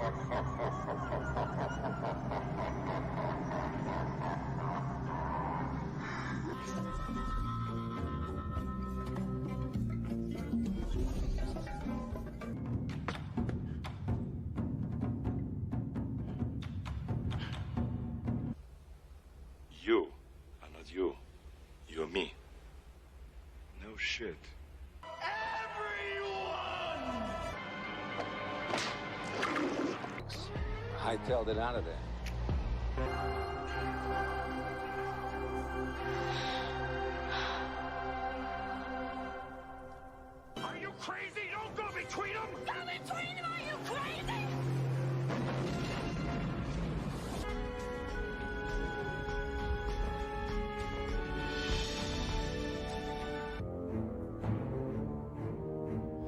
You are not you. You're me. No shit. Hightailed it out of there. Are you crazy? Don't go between them! Go between them! Are you crazy?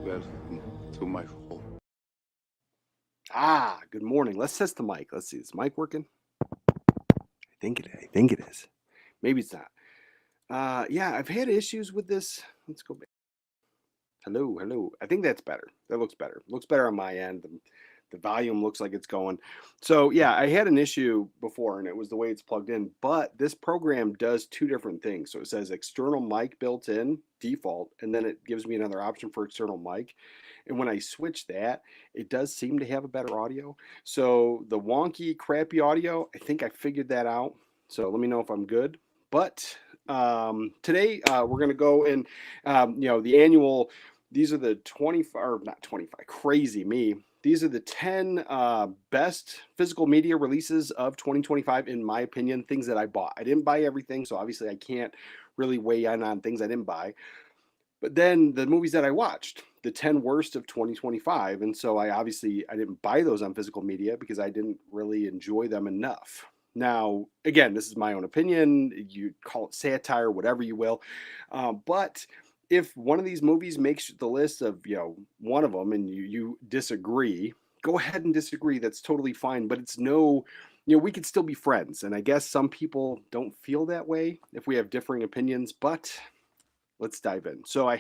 Welcome to my home. Good morning. Let's test the mic. Let's see. Is the mic working? I think it is. Maybe it's not. Yeah, I've had issues with this. Let's go back. Hello. I think that's better. That looks better. Looks better on my end. The volume looks like it's going. So yeah, I had an issue before and it was the way it's plugged in, but this program does two different things. So it says external mic built in default, and then it gives me another option for external mic. And when I switch that, it does seem to have a better audio. So the wonky, crappy audio, I think I figured that out. So let me know if I'm good. But today we're going to go and, the annual, these are the 25, or not 25, crazy me. These are the 10 best physical media releases of 2025, in my opinion, things that I bought. I didn't buy everything, so obviously I can't really weigh in on things I didn't buy. But then the movies that I watched, the 10 worst of 2025. And so I didn't buy those on physical media because I didn't really enjoy them enough. Now, again, this is my own opinion. You call it satire, whatever you will. But if one of these movies makes the list of, one of them and you disagree, go ahead and disagree. That's totally fine. But it's we could still be friends. And I guess some people don't feel that way if we have differing opinions, but let's dive in. So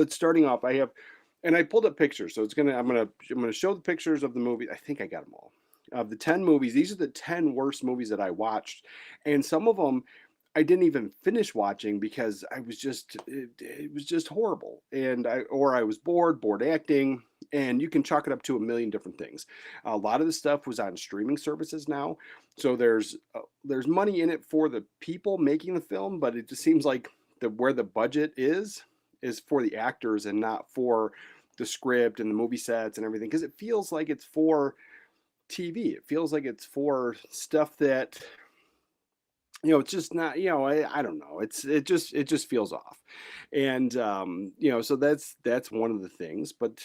starting off, and I pulled up pictures. So I'm gonna show the pictures of the movie. I think I got them all. Of the 10 movies, these are the 10 worst movies that I watched. And some of them I didn't even finish watching because it was just horrible. And I was bored acting, and you can chalk it up to a million different things. A lot of the stuff was on streaming services now. So there's money in it for the people making the film, but it just seems like where the budget is for the actors and not for the script and the movie sets and everything. Because it feels like it's for TV. It feels like it's for stuff that, it's just not, I don't know. It just feels off. And, so that's one of the things, but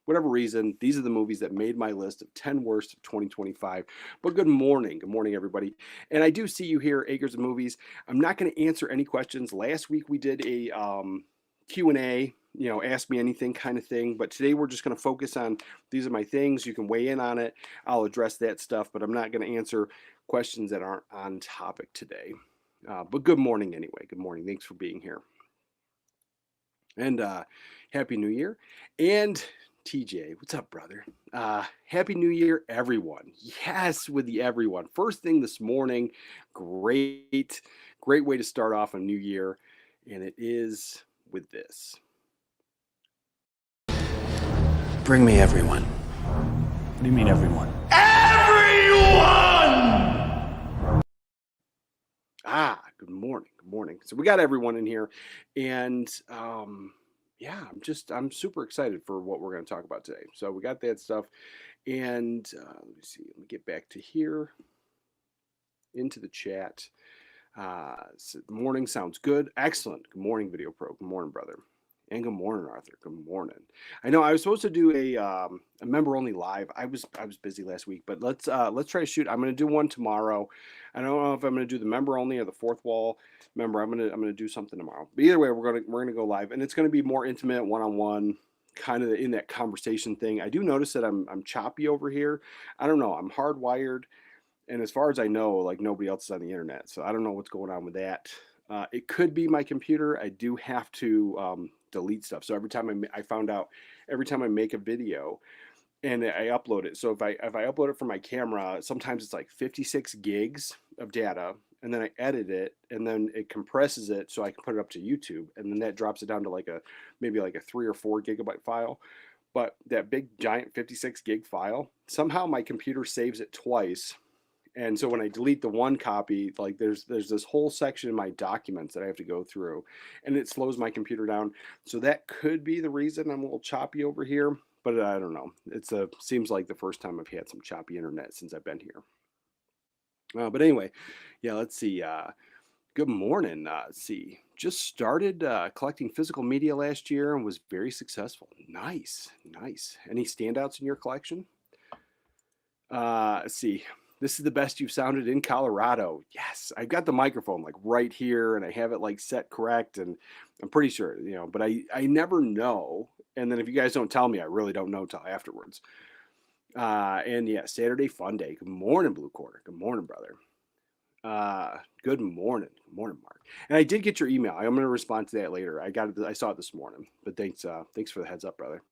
whatever reason, these are the movies that made my list of 10 worst of 2025. But good morning, everybody. And I do see you here, Acres of Movies. I'm not going to answer any questions. Last week we did a Q&A, ask me anything kind of thing. But today we're just going to focus on, these are my things. You can weigh in on it. I'll address that stuff, but I'm not going to answer questions that aren't on topic today. But good morning anyway. Good morning. Thanks for being here. And Happy New Year. And TJ, what's up, brother? Happy New Year, everyone. Yes, with the everyone. First thing this morning, great way to start off a new year, and it is with this. Bring me everyone. What do you mean, everyone? Good morning. So we got everyone in here, and I'm super excited for what we're going to talk about today. So we got that stuff, and let me see. Let me get back to here into the chat. So morning sounds good. Excellent. Good morning, Video Pro. Good morning, brother. And good morning, Arthur. Good morning. I know I was supposed to do a member only live. I was busy last week, but let's try to shoot. I'm going to do one tomorrow. I don't know if I'm going to do the member only or the fourth wall member. I'm going to do something tomorrow. But either way, we're going to go live, and it's going to be more intimate, one-on-one, kind of in that conversation thing. I do notice that I'm choppy over here. I don't know. I'm hardwired, and as far as I know, like nobody else is on the internet, so I don't know what's going on with that. It could be my computer. I do have to delete stuff. So every time I found out, every time I make a video, and I upload it. So if I upload it from my camera, sometimes it's like 56 gigs of data, and then I edit it, and then it compresses it so I can put it up to YouTube, and then that drops it down to like maybe like a 3 or 4 gigabyte file. But that big giant 56 gig file, somehow my computer saves it twice. And so when I delete the one copy, like there's this whole section in my documents that I have to go through, and it slows my computer down. So that could be the reason I'm a little choppy over here, but I don't know. Seems like the first time I've had some choppy internet since I've been here. But anyway, yeah, let's see. Good morning. Let's see. Just started collecting physical media last year and was very successful. Nice, nice. Any standouts in your collection? Let's see. This is the best you've sounded in Colorado. Yes, I've got the microphone like right here, and I have it like set correct, and I'm pretty sure, but I never know. And then if you guys don't tell me, I really don't know till afterwards. And yeah, Saturday fun day. Good morning, Blue Quarter. Good morning, brother. Good morning. Good morning, Mark. And I did get your email. I'm going to respond to that later. I saw it this morning, but thanks for the heads up, brother.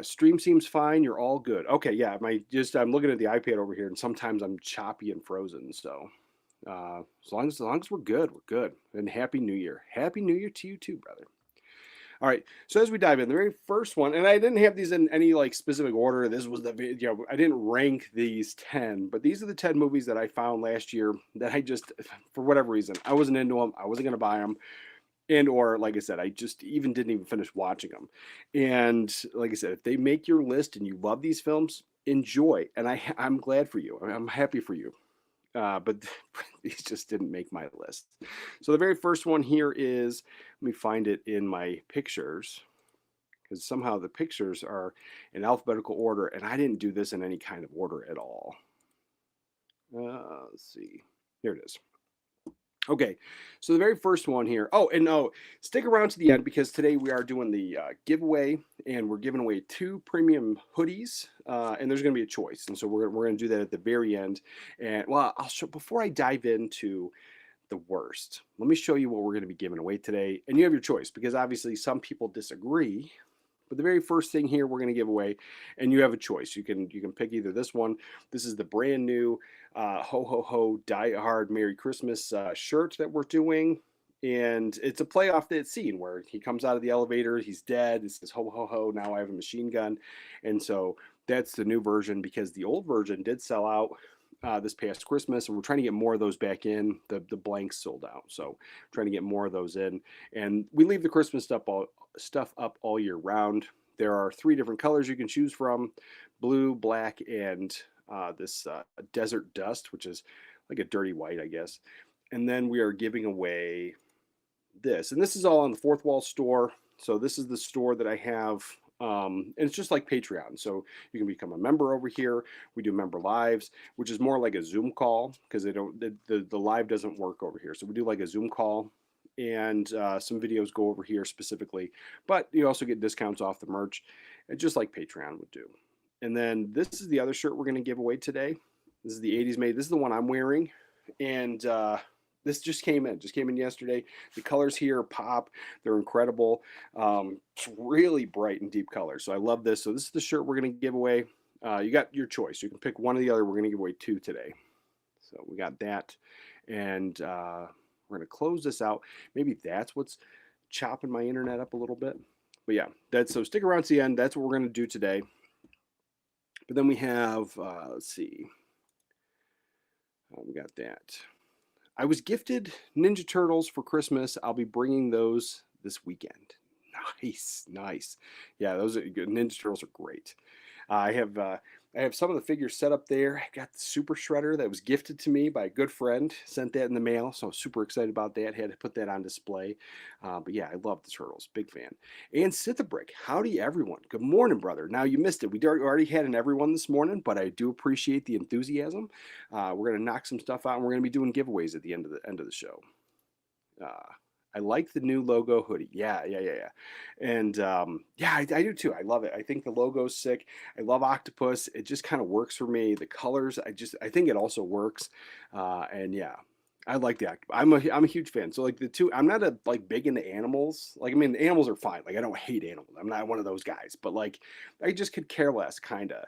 Stream seems fine. You're all good. Okay, yeah. I'm looking at the iPad over here, and sometimes I'm choppy and frozen. So, as long as we're good, we're good. And Happy New Year. Happy New Year to you too, brother. All right. So as we dive in, the very first one, and I didn't have these in any like specific order. This was I didn't rank these 10, but these are the 10 movies that I found last year that I just, for whatever reason, I wasn't into them. I wasn't going to buy them. Or like I said, I just didn't even finish watching them. And like I said, if they make your list and you love these films, enjoy. And I'm glad for you. I'm happy for you. But these just didn't make my list. So the very first one here is, let me find it in my pictures, because somehow the pictures are in alphabetical order, and I didn't do this in any kind of order at all. Let's see. Here it is. Okay, so the very first one here. Oh, and stick around to the end, because today we are doing the giveaway, and we're giving away 2 premium hoodies, and there's going to be a choice, and so we're going to do that at the very end. And well, I'll show before I dive into the worst. Let me show you what we're going to be giving away today, and you have your choice, because obviously some people disagree. But the very first thing here we're going to give away, and you have a choice. You can pick either this one. This is the brand new Ho Ho Ho Die Hard Merry Christmas shirt that we're doing. And it's a play off that scene where he comes out of the elevator, he's dead. It says ho ho ho, now I have a machine gun. And so that's the new version, because the old version did sell out this past Christmas, and we're trying to get more of those back in. The blanks sold out, so trying to get more of those in. And we leave the Christmas stuff up all year round. There are 3 different colors you can choose from: blue, black, and this desert dust, which is like a dirty white, I guess. And then we are giving away this, and this is all on the Fourth Wall store. So this is the store that I have. And it's just like Patreon. So you can become a member over here. We do member lives, which is more like a Zoom call, because the live doesn't work over here. So we do like a Zoom call, and some videos go over here specifically, but you also get discounts off the merch, just like Patreon would do. And then this is the other shirt we're going to give away today. This is the 80s made. This is the one I'm wearing. And this just came in yesterday. The colors here pop. They're incredible. It's really bright and deep colors. So I love this. So this is the shirt we're going to give away. You got your choice. You can pick one or the other. We're going to give away 2 today. So we got that. And we're going to close this out. Maybe that's what's chopping my internet up a little bit. But yeah, so stick around to the end. That's what we're going to do today. But then we have, let's see. We got that. I was gifted Ninja Turtles for Christmas. I'll be bringing those this weekend. Nice. Yeah, those are good. Ninja Turtles are great. I have some of the figures set up there. I got the Super Shredder that was gifted to me by a good friend. Sent that in the mail, so I'm super excited about that. Had to put that on display. But yeah, I love the Turtles. Big fan. And Sithabrick, howdy everyone. Good morning, brother. Now you missed it. We already had an everyone this morning, but I do appreciate the enthusiasm. We're gonna knock some stuff out, and we're gonna be doing giveaways at the end of the show. I like the new logo hoodie. Yeah. And yeah, I do too. I love it. I think the logo's sick. I love octopus. It just kind of works for me. The colors, I think it also works. And yeah, I like the octopus. I'm a huge fan. So like the two, I'm not a like big into animals. Like I mean, animals are fine. Like I don't hate animals. I'm not one of those guys. But like I just could care less, kind of.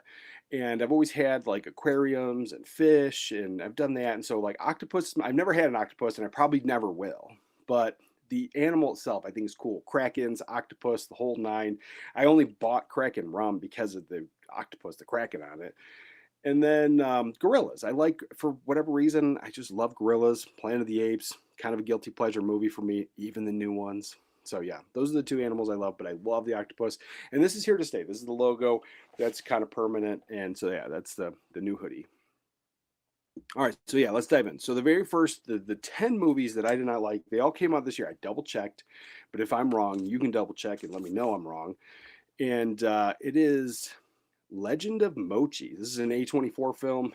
And I've always had like aquariums and fish, and I've done that. And so like octopus, I've never had an octopus, and I probably never will. But the animal itself, I think is cool. Krakens, octopus, the whole nine. I only bought Kraken rum because of the octopus, the Kraken on it. And then gorillas. I like, for whatever reason, I just love gorillas. Planet of the Apes, kind of a guilty pleasure movie for me, even the new ones. So yeah, those are the two animals I love, but I love the octopus. And this is here to stay. This is the logo. That's kind of permanent. And so yeah, that's the new hoodie. All right, so yeah, let's dive in. So the very first, the 10 movies that I did not like, they all came out this year. I double checked, but if I'm wrong, you can double check and let me know I'm wrong. And it is Legend of Mochi. This is an A24 film.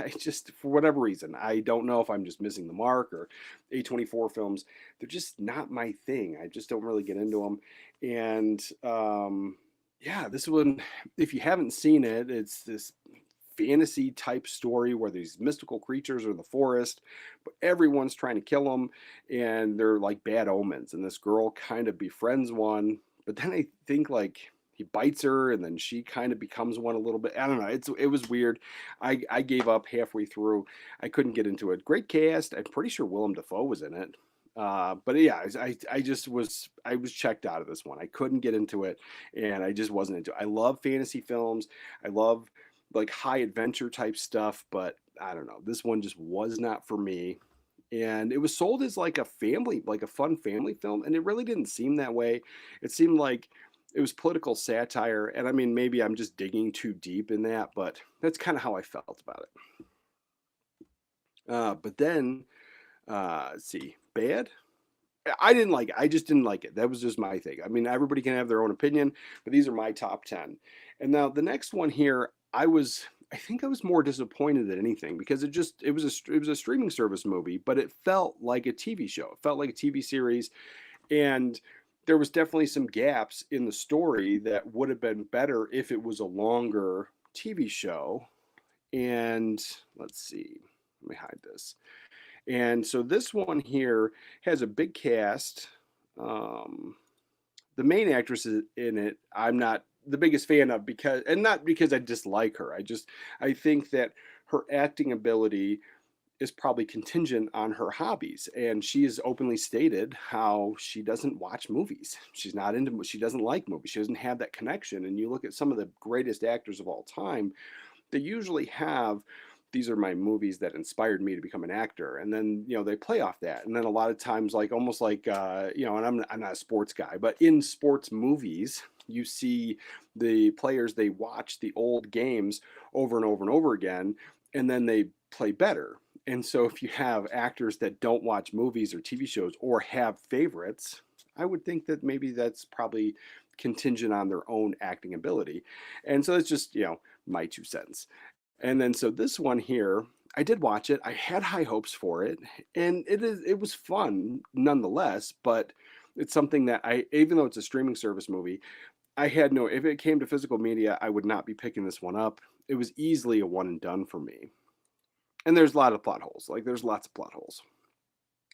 I just, for whatever reason, I don't know if I'm just missing the mark or A24 films. They're just not my thing. I just don't really get into them. And yeah, this one, if you haven't seen it, it's this fantasy type story where these mystical creatures are in the forest, but everyone's trying to kill them, and they're like bad omens. And this girl kind of befriends one, but then I think like he bites her, and then she kind of becomes one a little bit. I don't know. It was weird. I gave up halfway through. I couldn't get into it. Great cast. I'm pretty sure Willem Dafoe was in it. But yeah, I just was checked out of this one. I couldn't get into it, and I just wasn't into it. I love fantasy films. I love like high adventure type stuff, but I don't know. This one just was not for me. And it was sold as like a family, like a fun family film, and it really didn't seem that way. It seemed like it was political satire, and I mean, maybe I'm just digging too deep in that, but that's kind of how I felt about it. But then, let's see, bad. I didn't like it. I just didn't like it. That was just my thing. I mean, everybody can have their own opinion, but these are my top 10. And now the next one here, I think I was more disappointed than anything because it was a streaming service movie, but it felt like a TV show. It felt like a TV series, and there was definitely some gaps in the story that would have been better if it was a longer TV show. And let's see. Let me hide this. And so this one here has a big cast. The main actress in it, I'm not the biggest fan of, because, and not because I dislike her. I think that her acting ability is probably contingent on her hobbies, and she has openly stated how she doesn't watch movies. She doesn't like movies. She doesn't have that connection. And you look at some of the greatest actors of all time, they usually have, these are my movies that inspired me to become an actor, and then they play off that. And then a lot of times, like almost like and I'm not a sports guy, but in sports movies you see the players, they watch the old games over and over and over again, and then they play better. And so if you have actors that don't watch movies or TV shows or have favorites, I would think that maybe that's probably contingent on their own acting ability. And so it's just my 2 cents. And then so this one here, I did watch it. I had high hopes for it, and it was fun nonetheless. But it's something that even though it's a streaming service movie, I had no. If it came to physical media, I would not be picking this one up. It was easily a one and done for me. And there's a lot of plot holes. Like there's lots of plot holes.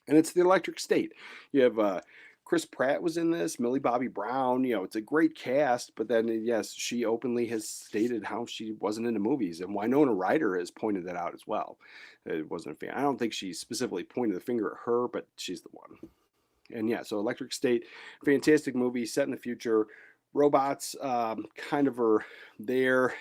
And it's the Electric State. You have Chris Pratt was in this, Millie Bobby Brown. It's a great cast, but then yes, she openly has stated how she wasn't into movies, and Winona Ryder has pointed that out as well. It wasn't a fan. I don't think she specifically pointed the finger at her, but she's the one. And yeah, so Electric State, fantastic movie set in the future. Robots kind of are there,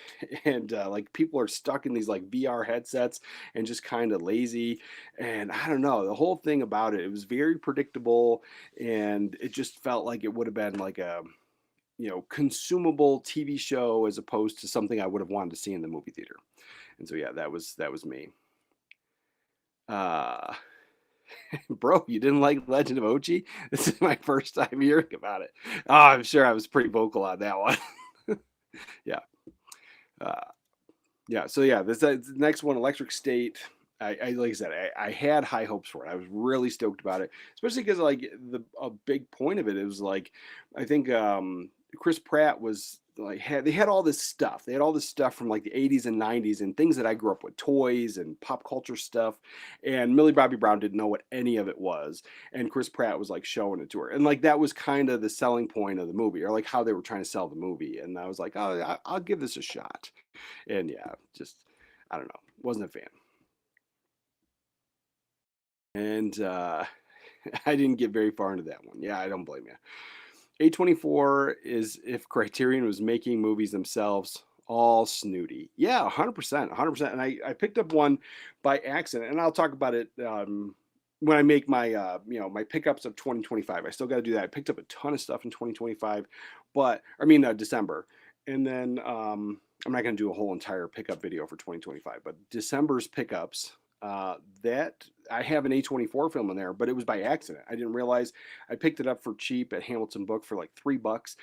and like people are stuck in these like VR headsets and just kind of lazy. And I don't know, the whole thing about it was very predictable, and it just felt like it would have been like a consumable TV show as opposed to something I would have wanted to see in the movie theater. And so yeah, that was me. Bro, you didn't like Legend of Ochi? This is my first time hearing about it. Oh, I'm sure I was pretty vocal on that one. Yeah. Yeah. So yeah, this next one, Electric State. I like I said, I had high hopes for it. I was really stoked about it, especially because like a big point of it was like, I think Chris Pratt was like, they had all this stuff. They had all this stuff from like the 80s and 90s and things that I grew up with, toys and pop culture stuff. And Millie Bobby Brown didn't know what any of it was. And Chris Pratt was like showing it to her. And like that was kind of the selling point of the movie, or like how they were trying to sell the movie. And I was like, oh, I'll give this a shot. And yeah, just, I don't know, wasn't a fan. And I didn't get very far into that one. Yeah, I don't blame you. A24 is if Criterion was making movies themselves, all snooty. Yeah, 100%, 100%. And I picked up one by accident, and I'll talk about it when I make my my pickups of 2025. I still got to do that. I picked up a ton of stuff in 2025, but I mean December, and then I'm not going to do a whole entire pickup video for 2025, but December's pickups. That I have an A24 film in there, but it was by accident. I didn't realize. I picked it up for cheap at Hamilton Book for like $3,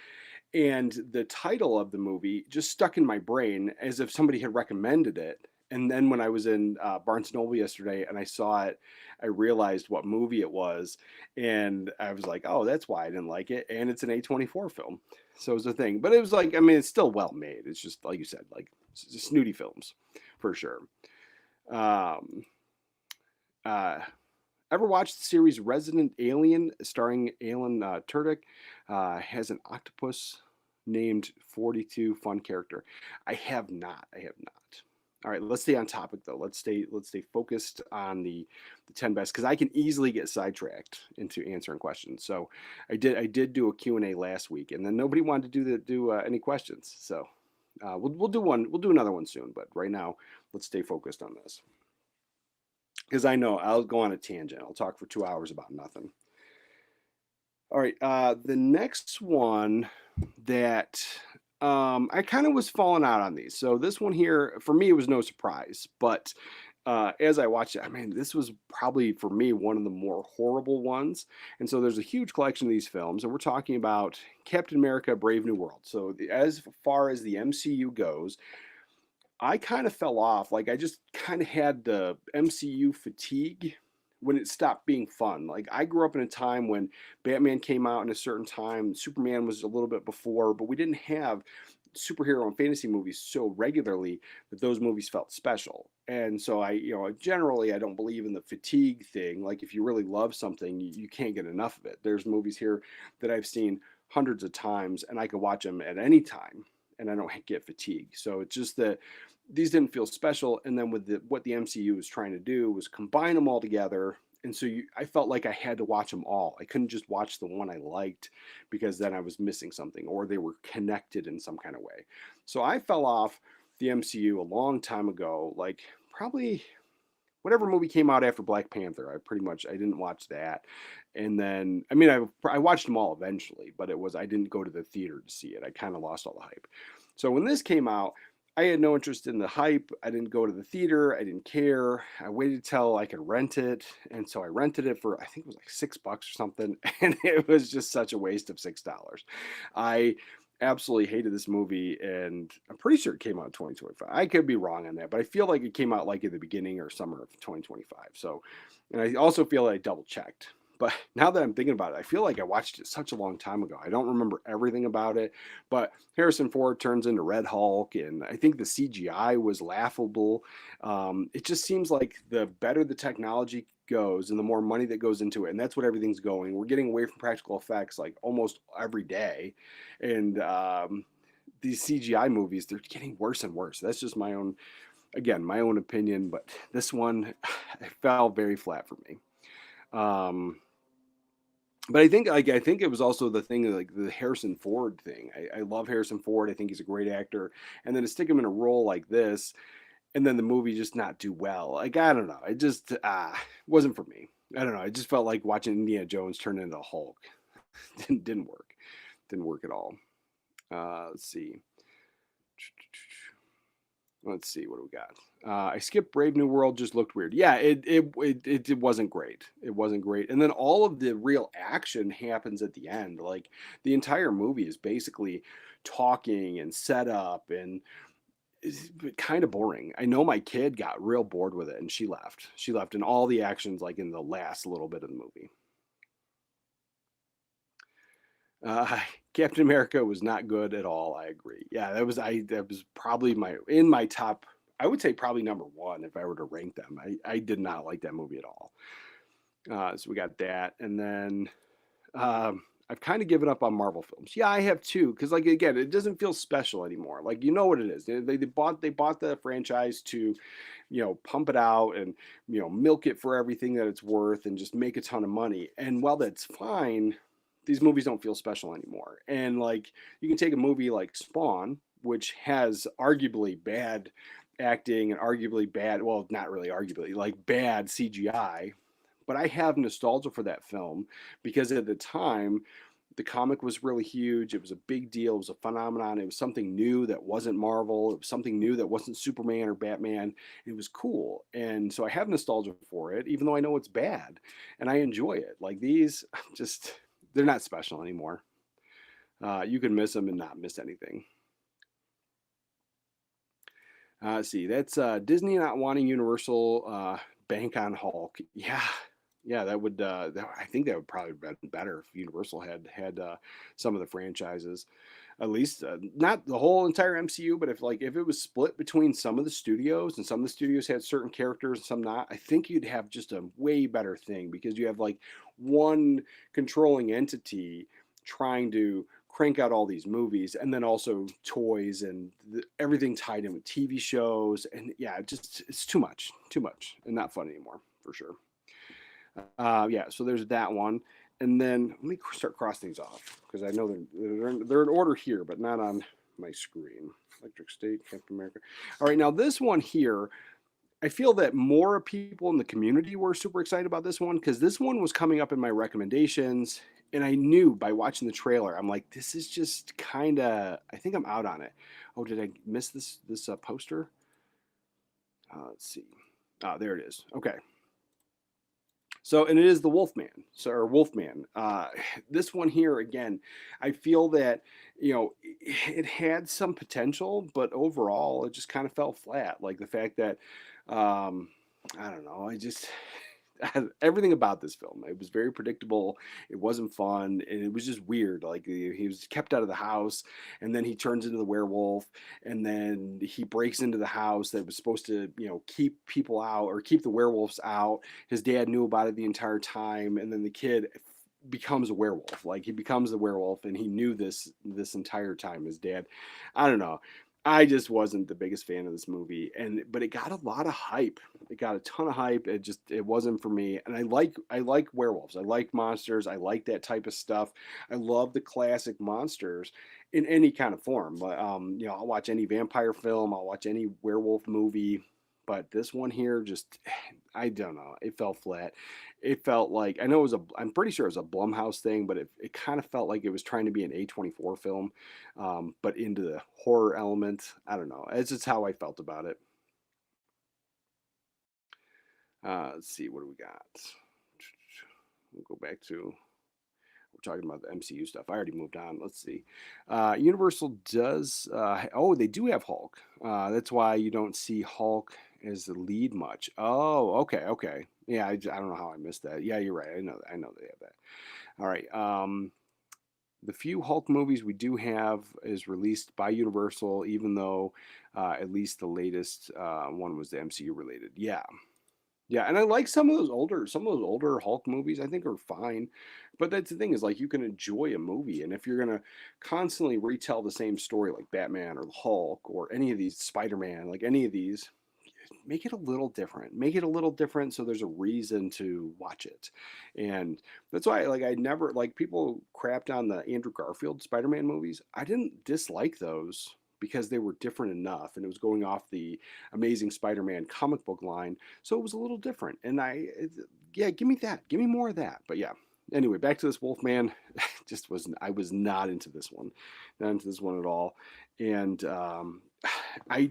and the title of the movie just stuck in my brain as if somebody had recommended it. And then when I was in Barnes & Noble yesterday and I saw it, I realized what movie it was, and I was like, oh, that's why I didn't like it. And it's an A24 film, so it was a thing. But it was like, I mean, it's still well made. It's just like you said, like snooty films for sure. Ever watched the series Resident Alien starring Alan Tudyk? Has an octopus named 42, fun character. I have not. All right, let's stay on topic though. Let's stay focused on the 10 best, because I can easily get sidetracked into answering questions. So I did do a Q&A last week, and then nobody wanted to do any questions. So we'll do one. We'll do another one soon. But right now, let's stay focused on this, because I know I'll go on a tangent. I'll talk for 2 hours about nothing. All right, the next one that I kind of was falling out on these. So this one here, for me, it was no surprise. But as I watched it, I mean, this was probably, for me, one of the more horrible ones. And so there's a huge collection of these films, and we're talking about Captain America, Brave New World. So as far as the MCU goes, I kind of fell off. Like, I just kind of had the MCU fatigue when it stopped being fun. Like, I grew up in a time when Batman came out in a certain time, Superman was a little bit before, but we didn't have superhero and fantasy movies so regularly that those movies felt special. And so I generally, I don't believe in the fatigue thing. Like, if you really love something, you can't get enough of it. There's movies here that I've seen hundreds of times, and I could watch them at any time, and I don't get fatigued. So it's just that these didn't feel special. And then with what the MCU was trying to do was combine them all together. And so I felt like I had to watch them all. I couldn't just watch the one I liked, because then I was missing something, or they were connected in some kind of way. So I fell off the MCU a long time ago, like probably whatever movie came out after Black Panther. I didn't watch that. And then, I mean, I watched them all eventually, but I didn't go to the theater to see it. I kind of lost all the hype. So when this came out, I had no interest in the hype. I didn't go to the theater. I didn't care. I waited till I could rent it. And so I rented it for, I think it was like $6 or something. And it was just such a waste of $6. I absolutely hated this movie, and I'm pretty sure it came out in 2025. I could be wrong on that, but I feel like it came out like at the beginning or summer of 2025. So, and I also feel like I double checked. But now that I'm thinking about it, I feel like I watched it such a long time ago. I don't remember everything about it, but Harrison Ford turns into Red Hulk, and I think the CGI was laughable. It just seems like the better the technology goes and the more money that goes into it, and that's what everything's going. We're getting away from practical effects like almost every day, and these CGI movies, they're getting worse and worse. That's just my own opinion, but this one fell very flat for me. But I think it was also the thing, like the Harrison Ford thing. I love Harrison Ford. I think he's a great actor. And then to stick him in a role like this, and then the movie just not do well. Like, I don't know. It just wasn't for me. I don't know. I just felt like watching Indiana Jones turn into Hulk. Didn't work. Didn't work at all. Let's see. Let's see, what do we got? I skipped Brave New World, just looked weird. Yeah, it wasn't great. It wasn't great. And then all of the real action happens at the end. Like, the entire movie is basically talking and set up, and it's kind of boring. I know my kid got real bored with it, and she left. She left, and all the action's like in the last little bit of the movie. Captain America was not good at all. I agree. Yeah, that was probably in my top. I would say probably number one if I were to rank them. I did not like that movie at all. So we got that, and then I've kind of given up on Marvel films. Yeah, I have too, because like again, it doesn't feel special anymore. Like you know what it is. They bought the franchise to, pump it out and milk it for everything that it's worth and just make a ton of money. And while that's fine, these movies don't feel special anymore. And like you can take a movie like Spawn, which has arguably bad acting and arguably bad, well, not really arguably, like bad CGI, but I have nostalgia for that film because at the time the comic was really huge. It was a big deal. It was a phenomenon. It was something new that wasn't Marvel. It was something new that wasn't Superman or Batman. It was cool. And so I have nostalgia for it, even though I know it's bad. And I enjoy it. Like these, just, they're not special anymore. You can miss them and not miss anything. Let's see. That's Disney not wanting Universal bank on Hulk. Yeah, that would. I think that would probably have been better if Universal had some of the franchises, at least not the whole entire MCU, but if it was split between some of the studios and some of the studios had certain characters and some not, I think you'd have just a way better thing because you have like one controlling entity trying to crank out all these movies and then also toys and everything tied in with TV shows and yeah, it's too much and not fun anymore for sure. Yeah, so there's that one. And then let me start crossing these off because I know they're in order here, but not on my screen. Electric State, Captain America. All right, now this one here, I feel that more people in the community were super excited about this one because this one was coming up in my recommendations. And I knew by watching the trailer, I'm like, this is just kind of, I think I'm out on it. Oh, did I miss this poster? Let's see. There it is. Okay. So, and it is the Wolfman, or Wolfman. This one here, again, I feel that, it had some potential, but overall, it just kind of fell flat. Like the fact that, I don't know, everything about this film, it was very predictable. It wasn't fun, and it was just weird. Like he was kept out of the house, and then he turns into the werewolf, and then he breaks into the house that was supposed to, keep people out or keep the werewolves out. His dad knew about it the entire time, and then the kid becomes a werewolf. Like he becomes the werewolf, and he knew this entire time. His dad, I don't know. I just wasn't the biggest fan of this movie, but it got a lot of hype. It got a ton of hype. It wasn't for me. And I like werewolves. I like monsters. I like that type of stuff. I love the classic monsters in any kind of form. But I'll watch any vampire film. I'll watch any werewolf movie. But this one here, just I don't know. It fell flat. It felt like I know I'm pretty sure it was a Blumhouse thing, but it kind of felt like it was trying to be an A24 film, but into the horror element. I don't know. It's just how I felt about it. Let's see, what do we got? We'll go back to we're talking about the MCU stuff. I already moved on. Let's see. Universal does. They do have Hulk. That's why you don't see Hulk as the lead much. Oh, okay. Yeah, I don't know how I missed that. Yeah, you're right. I know they have that. All right. The few Hulk movies we do have is released by Universal, even though at least the latest one was the MCU related. Yeah, and I like some of those older Hulk movies. I think are fine, but that's the thing is like you can enjoy a movie, and if you're gonna constantly retell the same story like Batman or the Hulk or any of these Spider-Man, like any of these, make it a little different. Make it a little different so there's a reason to watch it, and that's why I never like people crapped on the Andrew Garfield Spider-Man movies. I didn't dislike those because they were different enough and it was going off the Amazing Spider-Man comic book line. So it was a little different. And give me that. Give me more of that. But yeah, anyway, back to this Wolfman. I was not into this one. Not into this one at all. And I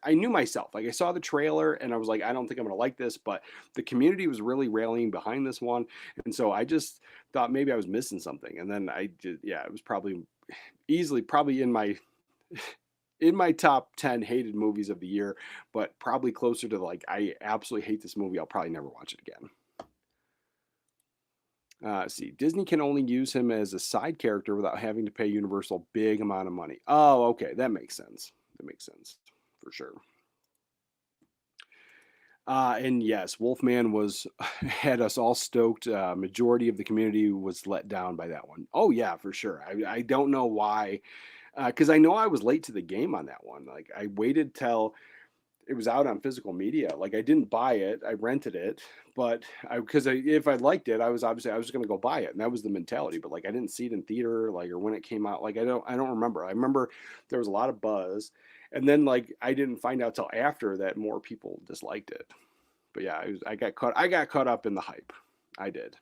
knew myself. Like I saw the trailer and I was like, I don't think I'm going to like this, but the community was really rallying behind this one. And so I just thought maybe I was missing something. And then it was probably in my top 10 hated movies of the year, but probably closer to like, I absolutely hate this movie. I'll probably never watch it again. Let's see. Disney can only use him as a side character without having to pay Universal big amount of money. Oh, okay. That makes sense. That makes sense for sure. And yes, Wolfman was had us all stoked. Majority of the community was let down by that one. Oh yeah, for sure. I don't know why, because I know I was late to the game on that one. Like I waited till it was out on physical media. Like I didn't buy it, I rented it, but if I liked it, I was going to go buy it, and that was the mentality. But like I didn't see it in theater, like or when it came out. Like I don't remember. I remember there was a lot of buzz, and then like I didn't find out till after that more people disliked it. But yeah, I got caught up in the hype. I did.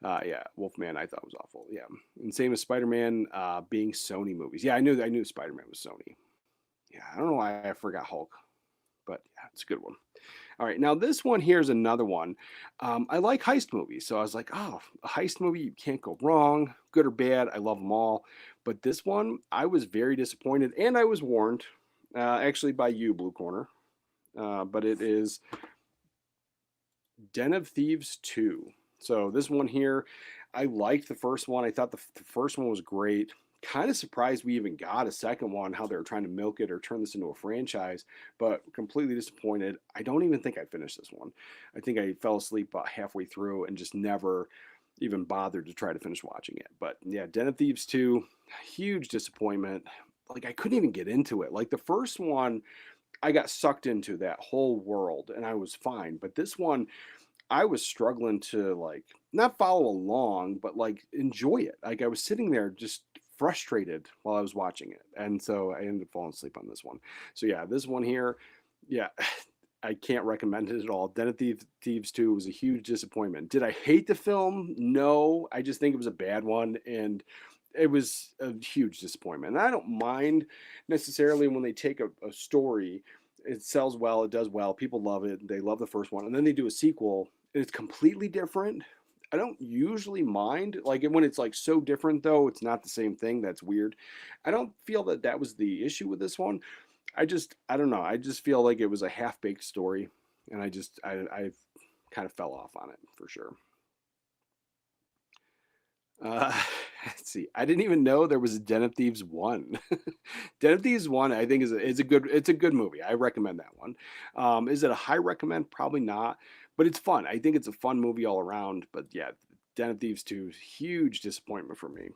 Yeah, Wolfman I thought was awful. Yeah, and same as Spider-Man being Sony movies. Yeah, I knew Spider-Man was Sony. Yeah, I don't know why I forgot Hulk, but yeah, it's a good one. All right, now this one here is another one. I like heist movies, so I was like, oh, a heist movie, you can't go wrong, good or bad. I love them all, but this one, I was very disappointed, and I was warned, actually by you, Blue Corner. But it is Den of Thieves 2. So this one here, I liked the first one. I thought the first one was great. Kind of surprised we even got a second one, how they were trying to milk it or turn this into a franchise, but completely disappointed. I don't even think I finished this one. I think I fell asleep about halfway through and just never even bothered to try to finish watching it. But yeah, Den of Thieves 2, huge disappointment. Like I couldn't even get into it. Like the first one, I got sucked into that whole world and I was fine. But this one, I was struggling to like not follow along, but like enjoy it. Like I was sitting there just frustrated while I was watching it. And so I ended up falling asleep on this one. So yeah, this one here, yeah, I can't recommend it at all. Den of Thieves 2 was a huge disappointment. Did I hate the film? No, I just think it was a bad one. And it was a huge disappointment. And I don't mind necessarily when they take a story, it sells well, it does well, people love it, they love the first one, and then they do a sequel and it's completely different. I don't usually mind, like when it's like so different though, it's not the same thing. That's weird. I don't feel that that was the issue with this one. I don't know. I just feel like it was a half baked story, and I kind of fell off on it for sure. Uh, let's see. I didn't even know there was a Den of Thieves 1. Den of Thieves 1, I think it's a good movie. I recommend that one. Is it a high recommend? Probably not, but it's fun. I think it's a fun movie all around. But yeah, Den of Thieves 2, huge disappointment for me.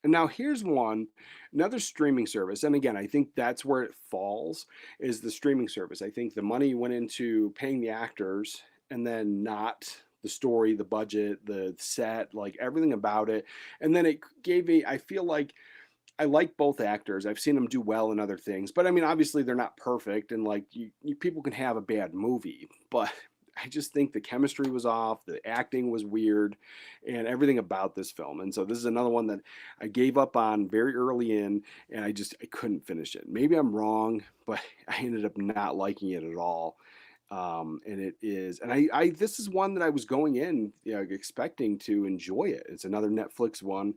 And now here's one, another streaming service. And again, I think that's where it falls is the streaming service. I think the money went into paying the actors and then not the story, the budget, the set, like everything about it. And then it gave me, I feel like I like both actors. I've seen them do well in other things, but I mean, obviously they're not perfect, and like people can have a bad movie, but I just think the chemistry was off, the acting was weird, and everything about this film. And so this is another one that I gave up on very early in, and I couldn't finish it. Maybe I'm wrong, but I ended up not liking it at all. And it is, and I this is one that I was going in, you know, expecting to enjoy it. It's another Netflix one,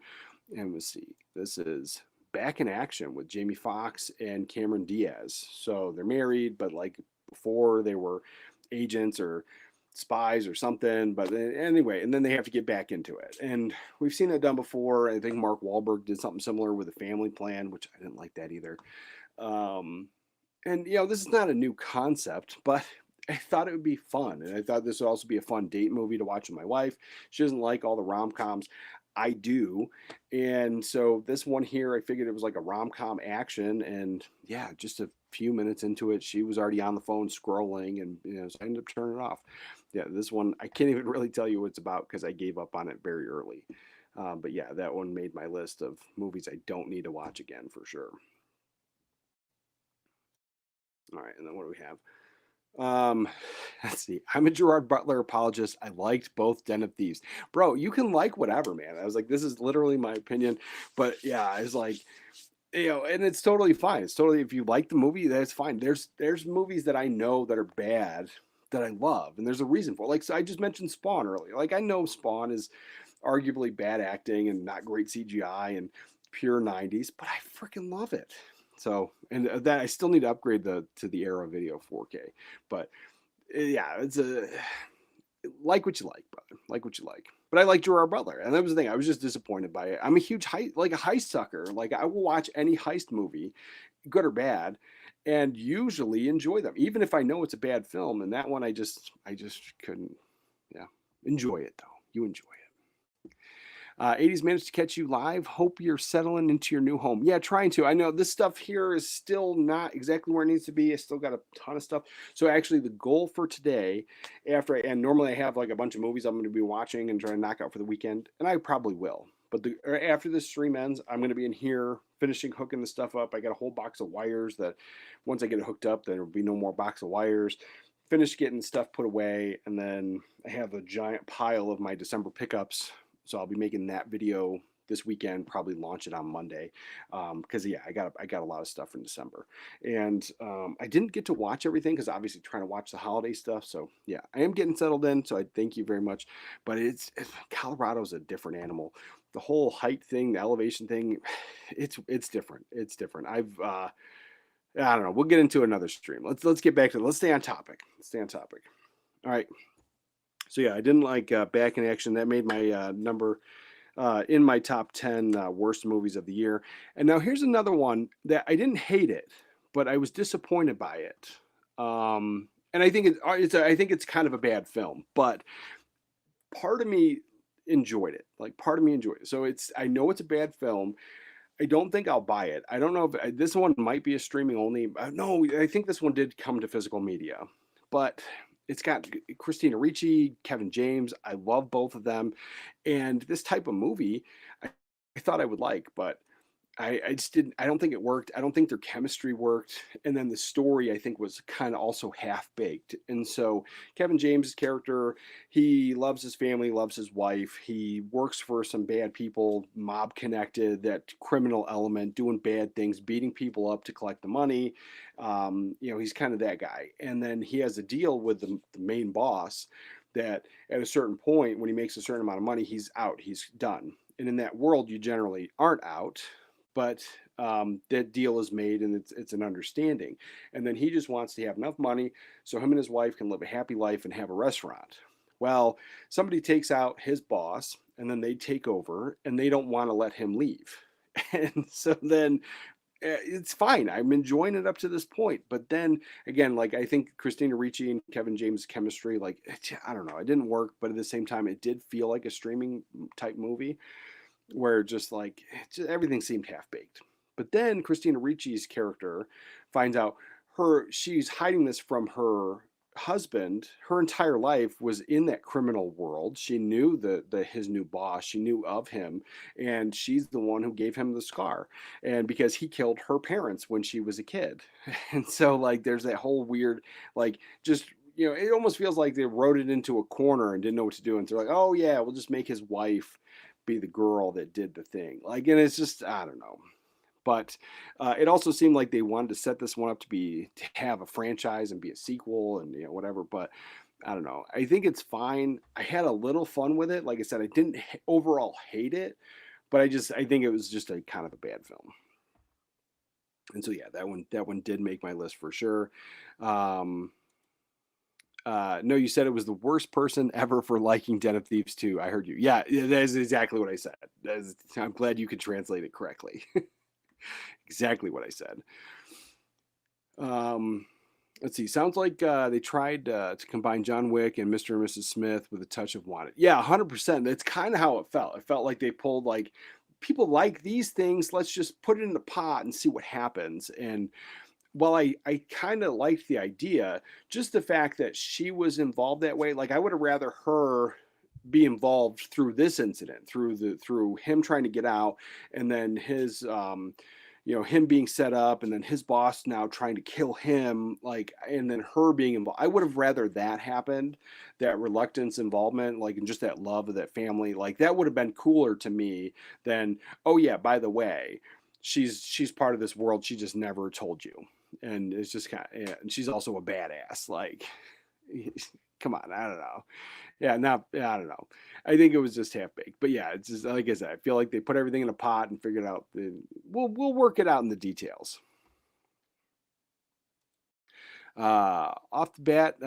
and let's see, this is Back in Action with Jamie Foxx and Cameron Diaz. So they're married, but like before they were agents or spies or something. But anyway, and then they have to get back into it. And we've seen it done before. I think Mark Wahlberg did something similar with A Family Plan, which I didn't like that either. And you know, this is not a new concept, but I thought it would be fun. And I thought this would also be a fun date movie to watch with my wife. She doesn't like all the rom-coms. I do. And so this one here, I figured it was like a rom-com action. And yeah, just a few minutes into it, she was already on the phone scrolling, and you know, so I ended up turning it off. Yeah, this one, I can't even really tell you what it's about because I gave up on it very early. But yeah, that one made my list of movies I don't need to watch again for sure. All right, and then what do we have? Let's see. I'm a Gerard Butler apologist. I liked both Den of Thieves. Bro, you can like whatever, man. I was like, this is literally my opinion. But yeah, I was like, you know, and it's totally fine. It's totally, if you like the movie, that's fine. There's movies that I know that are bad that I love, and there's a reason for it. Like, so I just mentioned Spawn earlier. Like, I know Spawn is arguably bad acting and not great CGI and pure 90s, but I freaking love it. So, and that I still need to upgrade to the Arrow Video 4K. But yeah, it's a like what you like, brother. Like what you like. But I like Gerard Butler, and that was the thing. I was just disappointed by it. I'm a huge heist sucker. Like I will watch any heist movie, good or bad, and usually enjoy them, even if I know it's a bad film. And that one, I just couldn't. Yeah, enjoy it though. You enjoy it. 80s managed to catch you live. Hope you're settling into your new home. Yeah, trying to. I know this stuff here is still not exactly where it needs to be. I still got a ton of stuff. So actually the goal for today, and normally I have like a bunch of movies I'm going to be watching and trying to knock out for the weekend, and I probably will. But after this stream ends, I'm going to be in here finishing hooking the stuff up. I got a whole box of wires that once I get it hooked up, there will be no more box of wires. Finish getting stuff put away, and then I have a giant pile of my December pickups. So I'll be making that video this weekend, probably launch it on Monday. Because yeah, I got a lot of stuff from December. And I didn't get to watch everything because obviously trying to watch the holiday stuff. So yeah, I am getting settled in. So I thank you very much. But Colorado's a different animal. The whole height thing, the elevation thing, it's different. It's different. I don't know. We'll get into another stream. Let's get back to it. Let's stay on topic. All right. So yeah, I didn't like Back in Action. That made my number in my top 10 worst movies of the year. And now here's another one that I didn't hate it, but I was disappointed by it. And I think it's kind of a bad film, but part of me enjoyed it. So I know it's a bad film. I don't think I'll buy it. I don't know if this one might be a streaming only. No, I think this one did come to physical media, but it's got Christina Ricci, Kevin James. I love both of them. And this type of movie, I thought I would like, but I just didn't. I don't think it worked. I don't think their chemistry worked. And then the story, I think, was kind of also half baked. And so Kevin James' character, he loves his family, loves his wife. He works for some bad people, mob connected, that criminal element, doing bad things, beating people up to collect the money. He's kind of that guy. And then he has a deal with the main boss that at a certain point, when he makes a certain amount of money, he's out, he's done. And in that world, you generally aren't out. But that deal is made, and it's an understanding. And then he just wants to have enough money so him and his wife can live a happy life and have a restaurant. Well, somebody takes out his boss, and then they take over, and they don't want to let him leave. And so then it's fine. I'm enjoying it up to this point. But then again, like I think Christina Ricci and Kevin James' chemistry, like, I don't know, it didn't work. But at the same time, it did feel like a streaming type movie, where everything seemed half-baked. But then Christina Ricci's character finds out she's hiding this from her husband. Her entire life was in that criminal world. She knew his new boss. She knew of him, and she's the one who gave him the scar. And because he killed her parents when she was a kid. And so like there's that whole weird, like, just, it almost feels like they wrote it into a corner and didn't know what to do. And they're like, oh yeah, we'll just make his wife be the girl that did the thing. Like, and it's just, I don't know. But it also seemed like they wanted to set this one up to have a franchise and be a sequel and whatever. But I don't know. I think it's fine. I had a little fun with it. Like I said, I didn't overall hate it, but I think it was just a kind of a bad film. And so yeah, that one did make my list for sure. No, you said it was the worst person ever for liking Den of Thieves 2. I heard you. Yeah, that is exactly what I said. I'm glad you could translate it correctly. Exactly what I said. Let's see. Sounds like they tried to combine John Wick and Mr. and Mrs. Smith with a touch of Wanted. Yeah, 100%. That's kind of how it felt. It felt like they pulled like, people like these things. Let's just put it in the pot and see what happens. And while I kind of liked the idea, just the fact that she was involved that way, like I would have rather her be involved through this incident, through him trying to get out, and then his him being set up, and then his boss now trying to kill him, like, and then her being involved. I would have rather that happened, that reluctance involvement, like, and just that love of that family. Like, that would have been cooler to me than, oh yeah, by the way, she's part of this world, she just never told you. And it's just kind of, yeah, and she's also a badass. Like, come on, I don't know. I don't know. I think it was just half baked. But yeah, it's just like I said, I feel like they put everything in a pot and figured out. We'll work it out in the details. Off the bat,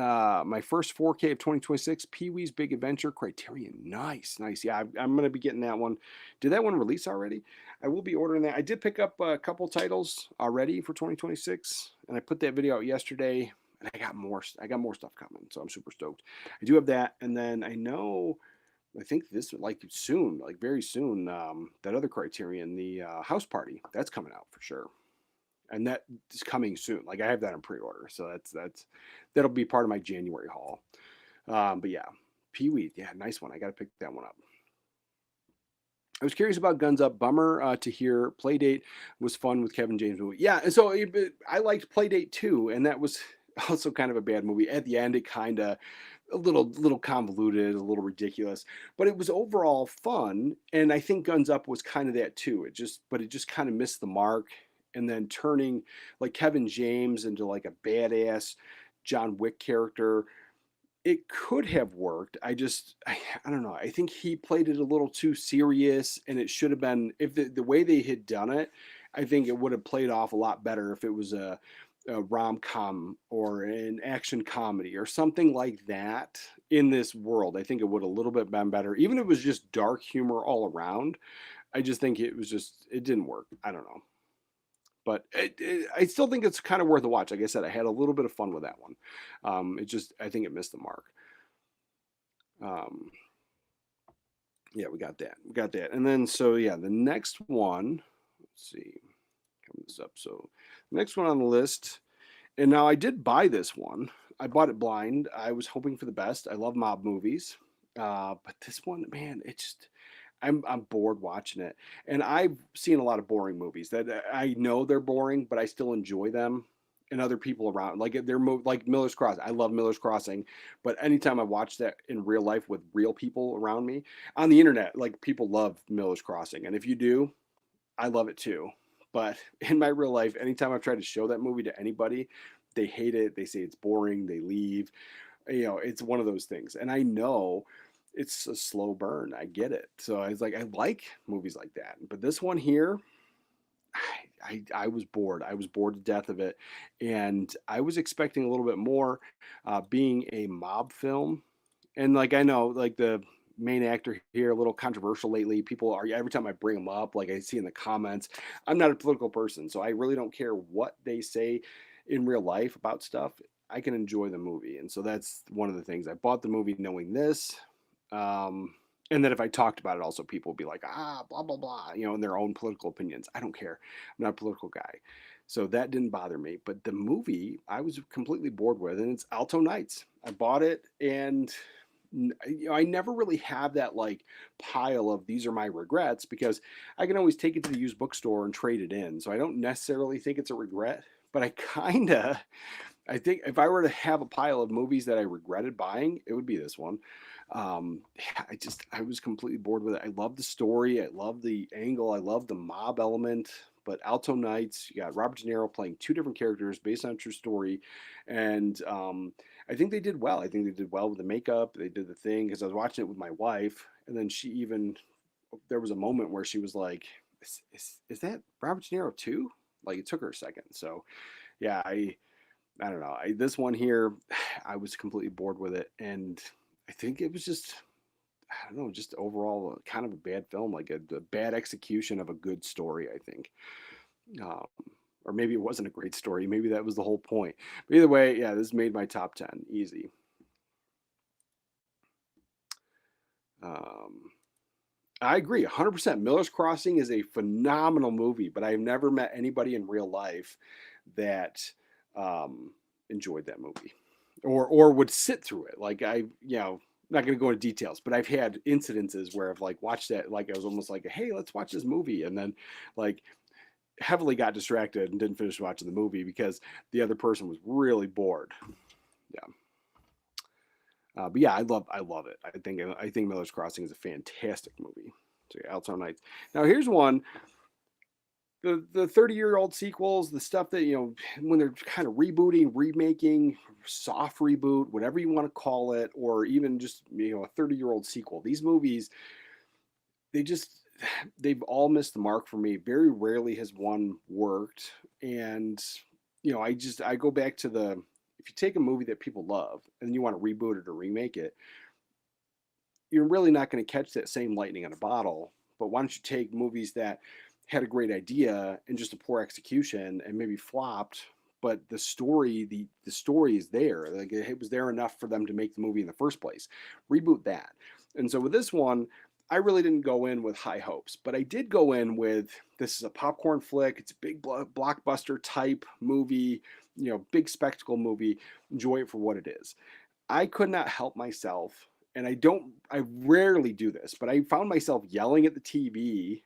my first 4K of 2026, Pee-wee's Big Adventure, Criterion. Nice, nice. Yeah, I'm going to be getting that one. Did that one release already? I will be ordering that. I did pick up a couple titles already for 2026, and I put that video out yesterday, and I got more stuff coming, so I'm super stoked. I do have that, and then I think this, like soon, like very soon, that other Criterion, the House Party, that's coming out for sure. And that is coming soon. Like I have that on pre-order, so that'll be part of my January haul. But yeah, Pee-wee, yeah, nice one. I got to pick that one up. I was curious about Guns Up. Bummer to hear Playdate was fun with Kevin James movie. Yeah, and so I liked Playdate too, and that was also kind of a bad movie. At the end, it kind of a little convoluted, a little ridiculous, but it was overall fun. And I think Guns Up was kind of that too. It just kind of missed the mark. And then turning like Kevin James into like a badass John Wick character, it could have worked. I don't know. I think he played it a little too serious, and it should have been, if the way they had done it, I think it would have played off a lot better if it was a rom-com or an action comedy or something like that in this world. I think it would have a little bit been better. Even if it was just dark humor all around, I just think it didn't work. I don't know. But I still think it's kind of worth a watch. Like I said, I had a little bit of fun with that one. I think it missed the mark. Yeah, we got that. And then, so yeah, the next one, let's see, coming this up. So the next one on the list, and now I did buy this one. I bought it blind. I was hoping for the best. I love mob movies. But this one, man, I'm bored watching it, and I've seen a lot of boring movies that I know they're boring, but I still enjoy them. And other people around, like like Miller's Crossing. I love Miller's Crossing, but anytime I watch that in real life with real people around me on the internet, like people love Miller's Crossing, and if you do, I love it too. But in my real life, anytime I've tried to show that movie to anybody, they hate it. They say it's boring. They leave. It's one of those things, and I know it's a slow burn. I get it. So I was like, I like movies like that. But this one here, I was bored. I was bored to death of it. And I was expecting a little bit more, being a mob film. And like, I know, like the main actor here, a little controversial lately. People are, every time I bring him up, like I see in the comments, I'm not a political person. So I really don't care what they say in real life about stuff. I can enjoy the movie. And so that's one of the things. I bought the movie knowing this. And then if I talked about it, also people would be like, blah, blah, blah, in their own political opinions. I don't care. I'm not a political guy. So that didn't bother me. But the movie, I was completely bored with, and it's Alto Nights. I bought it, and I never really have that like pile of these are my regrets, because I can always take it to the used bookstore and trade it in. So I don't necessarily think it's a regret, but I think if I were to have a pile of movies that I regretted buying, it would be this one. I was completely bored with it. I love the story. I love the angle. I love the mob element. But Alto Nights, you got Robert De Niro playing two different characters based on a true story. And I think they did well. I think they did well with the makeup. They did the thing, because I was watching it with my wife. And then there was a moment where she was like, is that Robert De Niro too? Like it took her a second. So yeah, I don't know. This one here, I was completely bored with it. And I think it was just, I don't know, just overall kind of a bad film, like a bad execution of a good story, I think. Or maybe it wasn't a great story. Maybe that was the whole point. But either way, yeah, this made my top 10 easy. I agree 100%. Miller's Crossing is a phenomenal movie, but I've never met anybody in real life that enjoyed that movie or would sit through it. Like not going to go into details, but I've had incidences where I've like watched that, like I was almost like, hey, let's watch this movie, and then like heavily got distracted and didn't finish watching the movie because the other person was really bored. Yeah. But yeah, I love it. I think Miller's Crossing is a fantastic movie. So yeah, Alto Nights. Now here's one. The 30-year-old sequels, the stuff that, when they're kind of rebooting, remaking, soft reboot, whatever you want to call it, or even just, a 30-year-old sequel. These movies, they've all missed the mark for me. Very rarely has one worked. And, I go back to if you take a movie that people love and you want to reboot it or remake it, you're really not going to catch that same lightning in a bottle. But why don't you take movies that had a great idea and just a poor execution and maybe flopped, but the story, the story is there. Like it was there enough for them to make the movie in the first place. Reboot that. And so with this one, I really didn't go in with high hopes, but I did go in with, this is a popcorn flick. It's a big blockbuster type movie, big spectacle movie. Enjoy it for what it is. I could not help myself, and I rarely do this, but I found myself yelling at the TV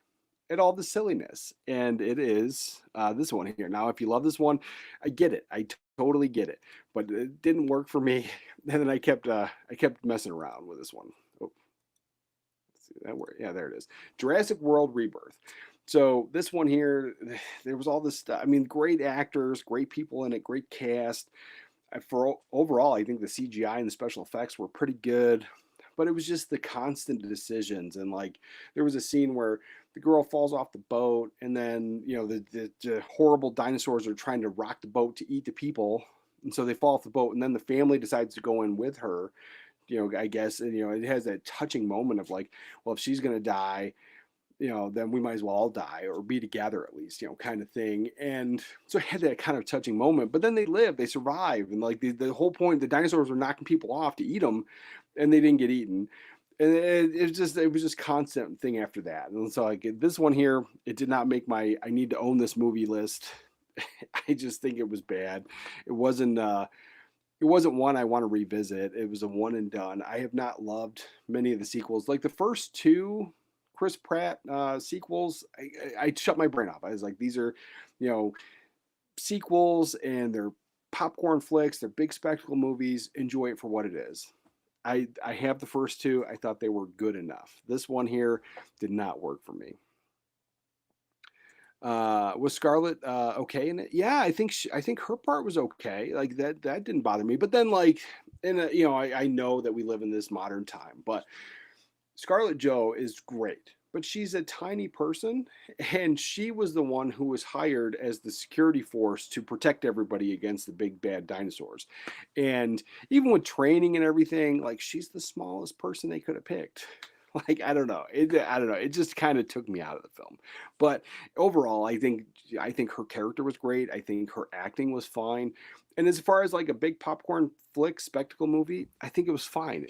at all the silliness. And it is this one here. Now, if you love this one, I get it. I totally get it, but it didn't work for me. And then I kept messing around with this one. Oh, let's see that word. Yeah, there it is. Jurassic World Rebirth. So this one here, there was all this stuff. I mean, great actors, great people in it, great cast. For overall, I think the CGI and the special effects were pretty good, but it was just the constant decisions. And like, there was a scene where the girl falls off the boat, and then the horrible dinosaurs are trying to rock the boat to eat the people, and so they fall off the boat, and then the family decides to go in with her. I guess, and it has that touching moment of like, well, if she's gonna die, then we might as well all die or be together at least, kind of thing. And so I had that kind of touching moment, but then they live, they survive. And like the whole point, the dinosaurs were knocking people off to eat them, and they didn't get eaten. And it was just constant thing after that. And so like this one here, it did not make my, I need to own this movie list. I just think it was bad. It wasn't one I want to revisit. It was a one and done. I have not loved many of the sequels. Like the first two Chris Pratt sequels, I shut my brain off. I was like, these are, sequels, and they're popcorn flicks. They're big spectacle movies. Enjoy it for what it is. I have the first two. I thought they were good enough. This one here did not work for me. Was Scarlett okay in it? Yeah, I think her part was okay. Like that didn't bother me. But then like, I know that we live in this modern time, but Scarlett Jo is great, but she's a tiny person, and she was the one who was hired as the security force to protect everybody against the big bad dinosaurs. And even with training and everything, like she's the smallest person they could have picked. Like I don't know. It just kind of took me out of the film. But overall, I think her character was great. I think her acting was fine. And as far as like a big popcorn flick spectacle movie, I think it was fine.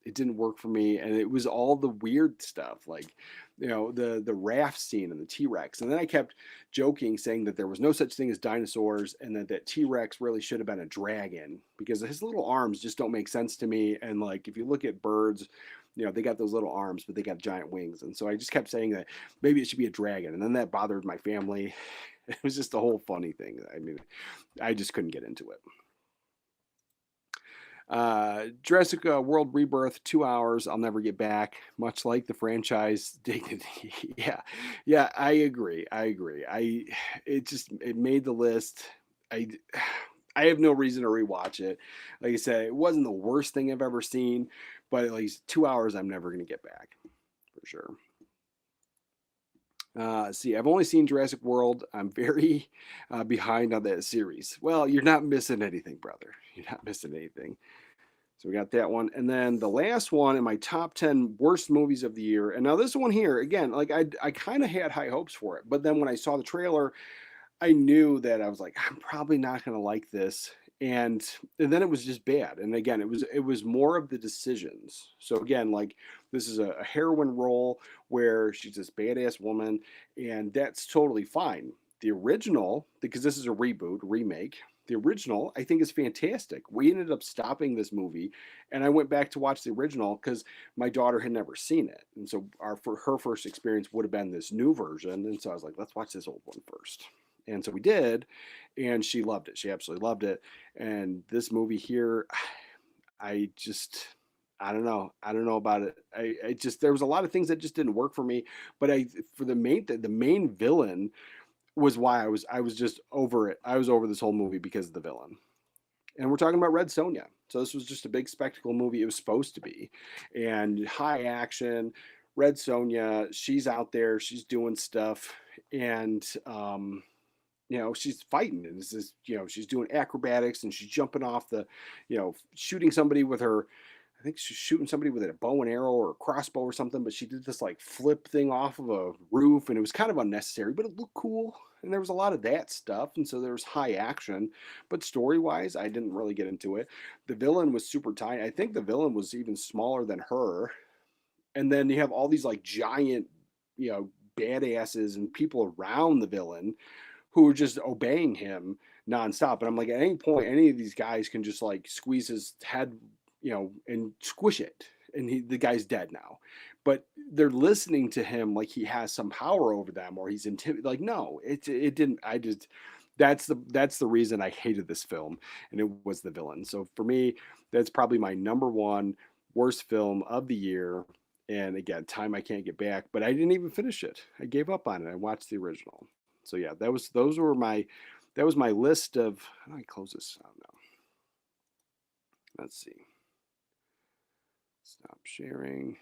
It didn't work for me, and it was all the weird stuff, like the raft scene and the T-Rex. And then I kept joking, saying that there was no such thing as dinosaurs, and that T-Rex really should have been a dragon, because his little arms just don't make sense to me. And like if you look at birds, they got those little arms, but they got giant wings. And so I just kept saying that maybe it should be a dragon, and then that bothered my family. It was just a whole funny thing. I mean, I just couldn't get into it. Jurassic World Rebirth, 2 hours. I'll never get back. Much like the franchise dignity. Yeah, I agree. It made the list. I have no reason to rewatch it. Like I said, it wasn't the worst thing I've ever seen, but at least 2 hours I'm never going to get back for sure. See, I've only seen Jurassic World. I'm very behind on that series. Well, you're not missing anything, brother. You're not missing anything. So we got that one. And then the last one in my top 10 worst movies of the year. And now this one here, again, like I kind of had high hopes for it. But then when I saw the trailer, I knew that I was like, I'm probably not going to like this. And then it was just bad. And again, it was more of the decisions. So again, like this is a heroine role where she's this badass woman, and that's totally fine. The original, because this is a remake, the original I think is fantastic. We ended up stopping this movie, and I went back to watch the original because my daughter had never seen it. And so her first experience would have been this new version. And so I was like, let's watch this old one first. And so we did, and she loved it. She absolutely loved it. And this movie here, I don't know. I don't know about it. There was a lot of things that just didn't work for me. But the main villain was why I was just over it. I was over this whole movie because of the villain. And we're talking about Red Sonja. So this was just a big spectacle movie. It was supposed to be, and high action. Red Sonja, she's out there, she's doing stuff, and she's fighting, and this is, she's doing acrobatics, and she's jumping off the, shooting somebody with her. I think she's shooting somebody with a bow and arrow or a crossbow or something, but she did this like flip thing off of a roof, and it was kind of unnecessary, but it looked cool. And there was a lot of that stuff, and so there was high action, but story-wise, I didn't really get into it. The villain was super tiny. I think the villain was even smaller than her. And then you have all these like giant, badasses and people around the villain who are just obeying him nonstop. And I'm like, at any point, any of these guys can just like squeeze his head, and squish it, and the guy's dead now. But they're listening to him like he has some power over them, or he's intimidated. Like, no, it didn't. That's the reason I hated this film, and it was the villain. So for me, that's probably my number one worst film of the year. And again, time I can't get back, but I didn't even finish it. I gave up on it. I watched the original. So yeah, that was my list of. How do I close this? I don't know. Let's see. Stop sharing.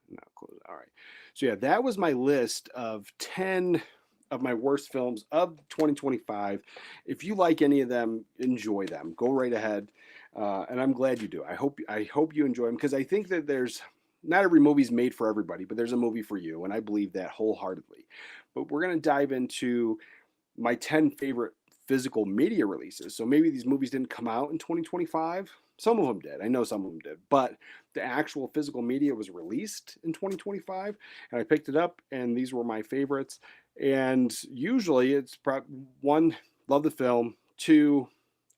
No, close. All right. So yeah, that was my list of 10 of my worst films of 2025. If you like any of them, enjoy them. Go right ahead. And I'm glad you do. I hope you enjoy them, because I think that there's not every movie's made for everybody, but there's a movie for you, and I believe that wholeheartedly. But we're going to dive into my 10 favorite physical media releases. So maybe these movies didn't come out in 2025. Some of them did. I know some of them did. But the actual physical media was released in 2025, and I picked it up, and these were my favorites. And usually it's one, love the film. Two,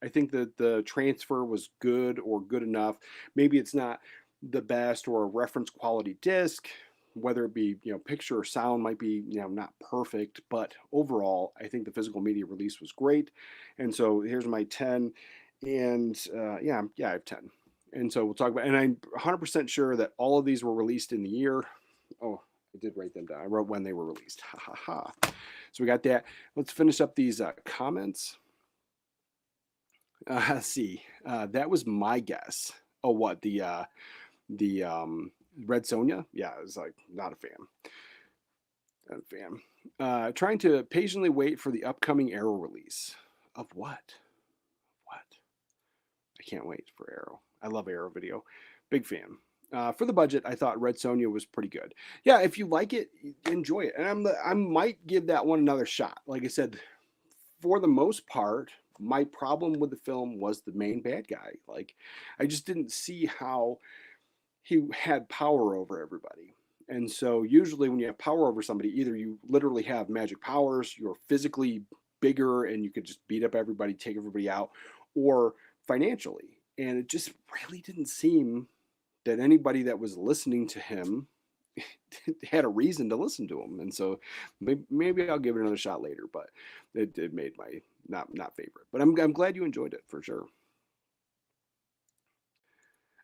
I think that the transfer was good or good enough. Maybe it's not the best or a reference quality disc, whether it be, picture or sound might be, not perfect, but overall, I think the physical media release was great. And so here's my 10, and I have 10. And so we'll talk about, and I'm 100% sure that all of these were released in the year. Oh, I did write them down. I wrote when they were released. Ha ha ha. So we got that. Let's finish up these comments. Let's see. That was my guess. Oh, what? The Red Sonja? Yeah, I was like, not a fan. Not a fan. Trying to patiently wait for the upcoming Arrow release. Of what? What? I can't wait for Arrow. I love Arrow video. Big fan. For the budget, I thought Red Sonja was pretty good. Yeah, if you like it, enjoy it. And I might give that one another shot. Like I said, for the most part, my problem with the film was the main bad guy. Like, I just didn't see how he had power over everybody. And so usually when you have power over somebody, either you literally have magic powers, you're physically bigger and you could just beat up everybody, take everybody out, or financially. And it just really didn't seem that anybody that was listening to him had a reason to listen to him. And so maybe I'll give it another shot later, but it made my not favorite. But I'm glad you enjoyed it for sure.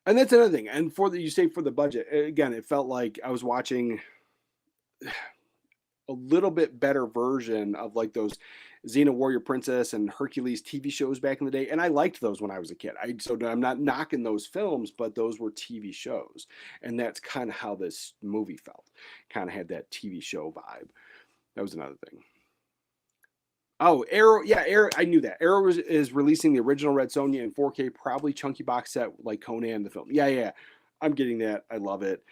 And that's another thing. And you say for the budget, again, it felt like I was watching a little bit better version of like those Xena Warrior Princess and Hercules TV shows back in the day. And I liked those when I was a kid. So I'm not knocking those films, but those were TV shows. And that's kind of how this movie felt. Kind of had that TV show vibe. That was another thing. Oh, Arrow. Yeah, Arrow. I knew that. Arrow is releasing the original Red Sonja in 4K, probably chunky box set like Conan the film. Yeah. I'm getting that. I love it.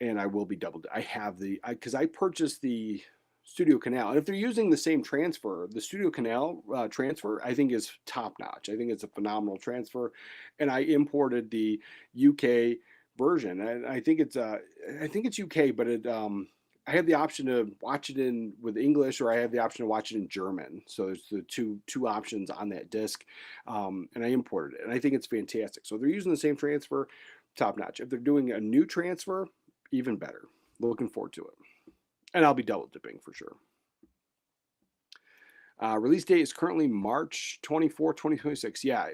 And I will be doubled. I have because I purchased the Studio Canal. And if they're using the same transfer, the Studio Canal transfer, I think is top notch. I think it's a phenomenal transfer. And I imported the UK version. And I think it's UK, but I have the option to watch it with English, or I have the option to watch it in German. So there's the two options on that disc, and I imported it, and I think it's fantastic. So they're using the same transfer, top notch. If they're doing a new transfer, even better. Looking forward to it, and I'll be double dipping for sure. Release date is currently March 24, 2026. Yeah.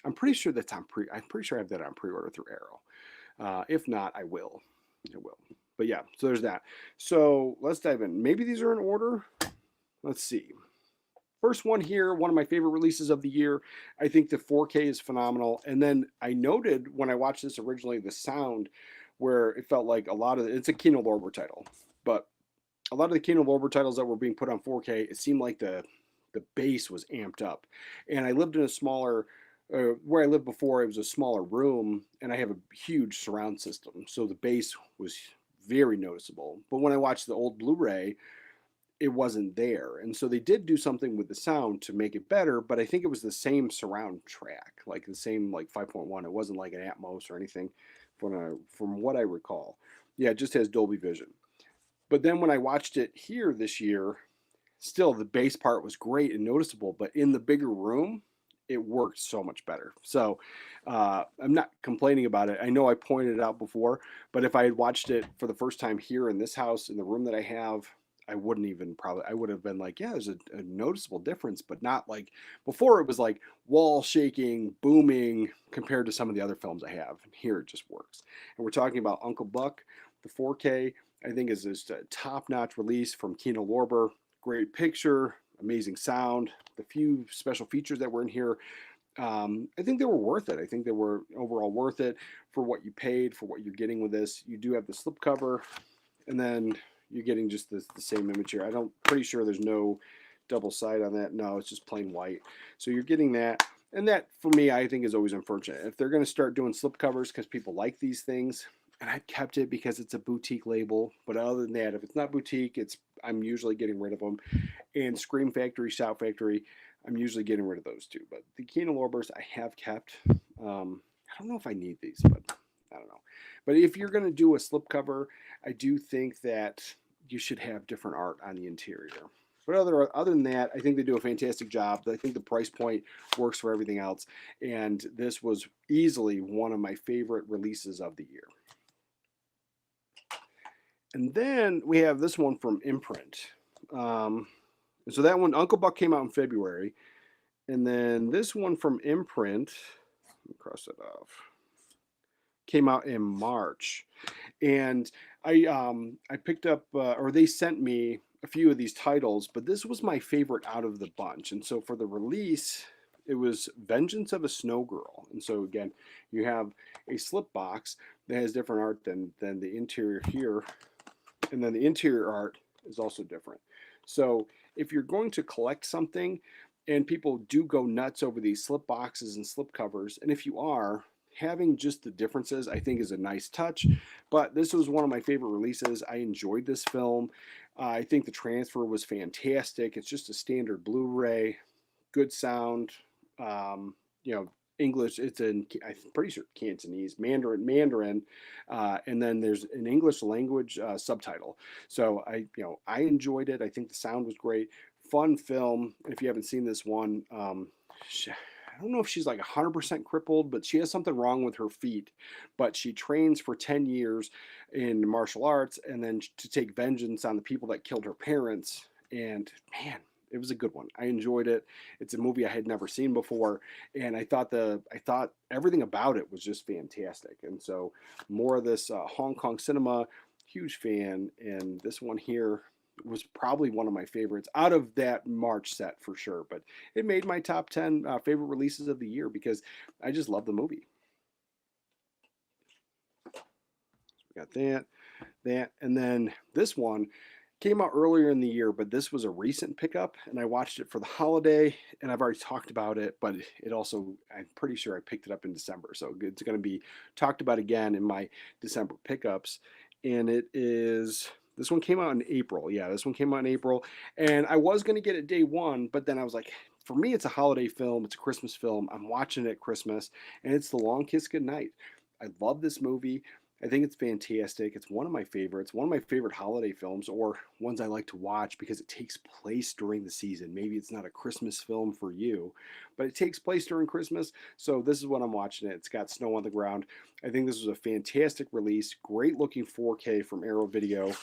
I'm pretty sure that's I'm pretty sure I have that on pre-order through Arrow. If not, I will. But yeah, so there's that. So let's dive in. Maybe these are in order. Let's see. First one here, one of my favorite releases of the year. I think the 4K is phenomenal. And then I noted when I watched this originally, the sound, where it felt like it's a Kino Lorber title, but a lot of the Kino Lorber titles that were being put on 4K, it seemed like the the bass was amped up. And I lived in a smaller, where I lived before, it was a smaller room, and I have a huge surround system. So the bass was very noticeable. But when I watched the old Blu-ray, it wasn't there. And so they did do something with the sound to make it better, but I think it was the same surround track, like the same like 5.1. It wasn't like an Atmos or anything from what I recall. Yeah, it just has Dolby Vision. But then when I watched it here this year, still the bass part was great and noticeable, but in the bigger room, it worked so much better. So I'm not complaining about it. I know I pointed it out before, but if I had watched it for the first time here in this house, in the room that I have, I wouldn't even probably, I would have been like, yeah, there's a noticeable difference, but not like before. It was like wall shaking, booming compared to some of the other films I have. And here it just works. And we're talking about Uncle Buck. The 4K, I think, is just a top-notch release from Kino Lorber. Great picture, amazing sound. The few special features that were in here, I think they were worth it. I think they were overall worth it for what you paid, for what you're getting with this. You do have the slipcover, and then you're getting just the same image here. Pretty sure there's no double side on that. No, it's just plain white. So you're getting that. And that, for me, I think is always unfortunate. If they're going to start doing slipcovers because people like these things, and I kept it because it's a boutique label. But other than that, if it's not boutique, I'm usually getting rid of them. And Scream Factory, Shout Factory, I'm usually getting rid of those two. But the Kino Lorbers I have kept. I don't know if I need these, but I don't know. But if you're going to do a slipcover, I do think that you should have different art on the interior. But other than that, I think they do a fantastic job. I think the price point works for everything else. And this was easily one of my favorite releases of the year. And then we have this one from Imprint. So that one, Uncle Buck, came out in February. And then this one from Imprint, let me cross that off, came out in March. And I picked up, or they sent me a few of these titles, but this was my favorite out of the bunch. And so for the release, it was Vengeance of a Snow Girl. And so again, you have a slip box that has different art than the interior here. And then the interior art is also different. So if you're going to collect something, and people do go nuts over these slip boxes and slip covers, and if you are, having just the differences, I think, is a nice touch. But this was one of my favorite releases. I enjoyed this film. I think the transfer was fantastic. It's just a standard Blu-ray, good sound. English. It's I'm pretty sure Cantonese, Mandarin, and then there's an English language subtitle. So I enjoyed it. I think the sound was great. Fun film. If you haven't seen this one, I don't know if she's like 100% crippled, but she has something wrong with her feet. But she trains for 10 years in martial arts, and then to take vengeance on the people that killed her parents. And man, it was a good one. I enjoyed it. It's a movie I had never seen before, and I thought everything about it was just fantastic. And so more of this Hong Kong cinema, huge fan. And this one here was probably one of my favorites out of that March set for sure. But it made my top 10 favorite releases of the year because I just love the movie. So we got that, and then this one came out earlier in the year, but this was a recent pickup, and I watched it for the holiday, and I've already talked about it, but it also, I'm pretty sure I picked it up in December, so it's going to be talked about again in my December pickups. And this one came out in April. Yeah, this one came out in April, and I was going to get it day one, but then I was like, for me, it's a holiday film. It's a Christmas film. I'm watching it at Christmas, and it's The Long Kiss Goodnight. I love this movie. I think it's fantastic. It's one of my favorites, one of my favorite holiday films, or ones I like to watch because it takes place during the season. Maybe it's not a Christmas film for you, but it takes place during Christmas. So this is what I'm watching it. It's got snow on the ground. I think this was a fantastic release. Great looking 4K from Arrow Video.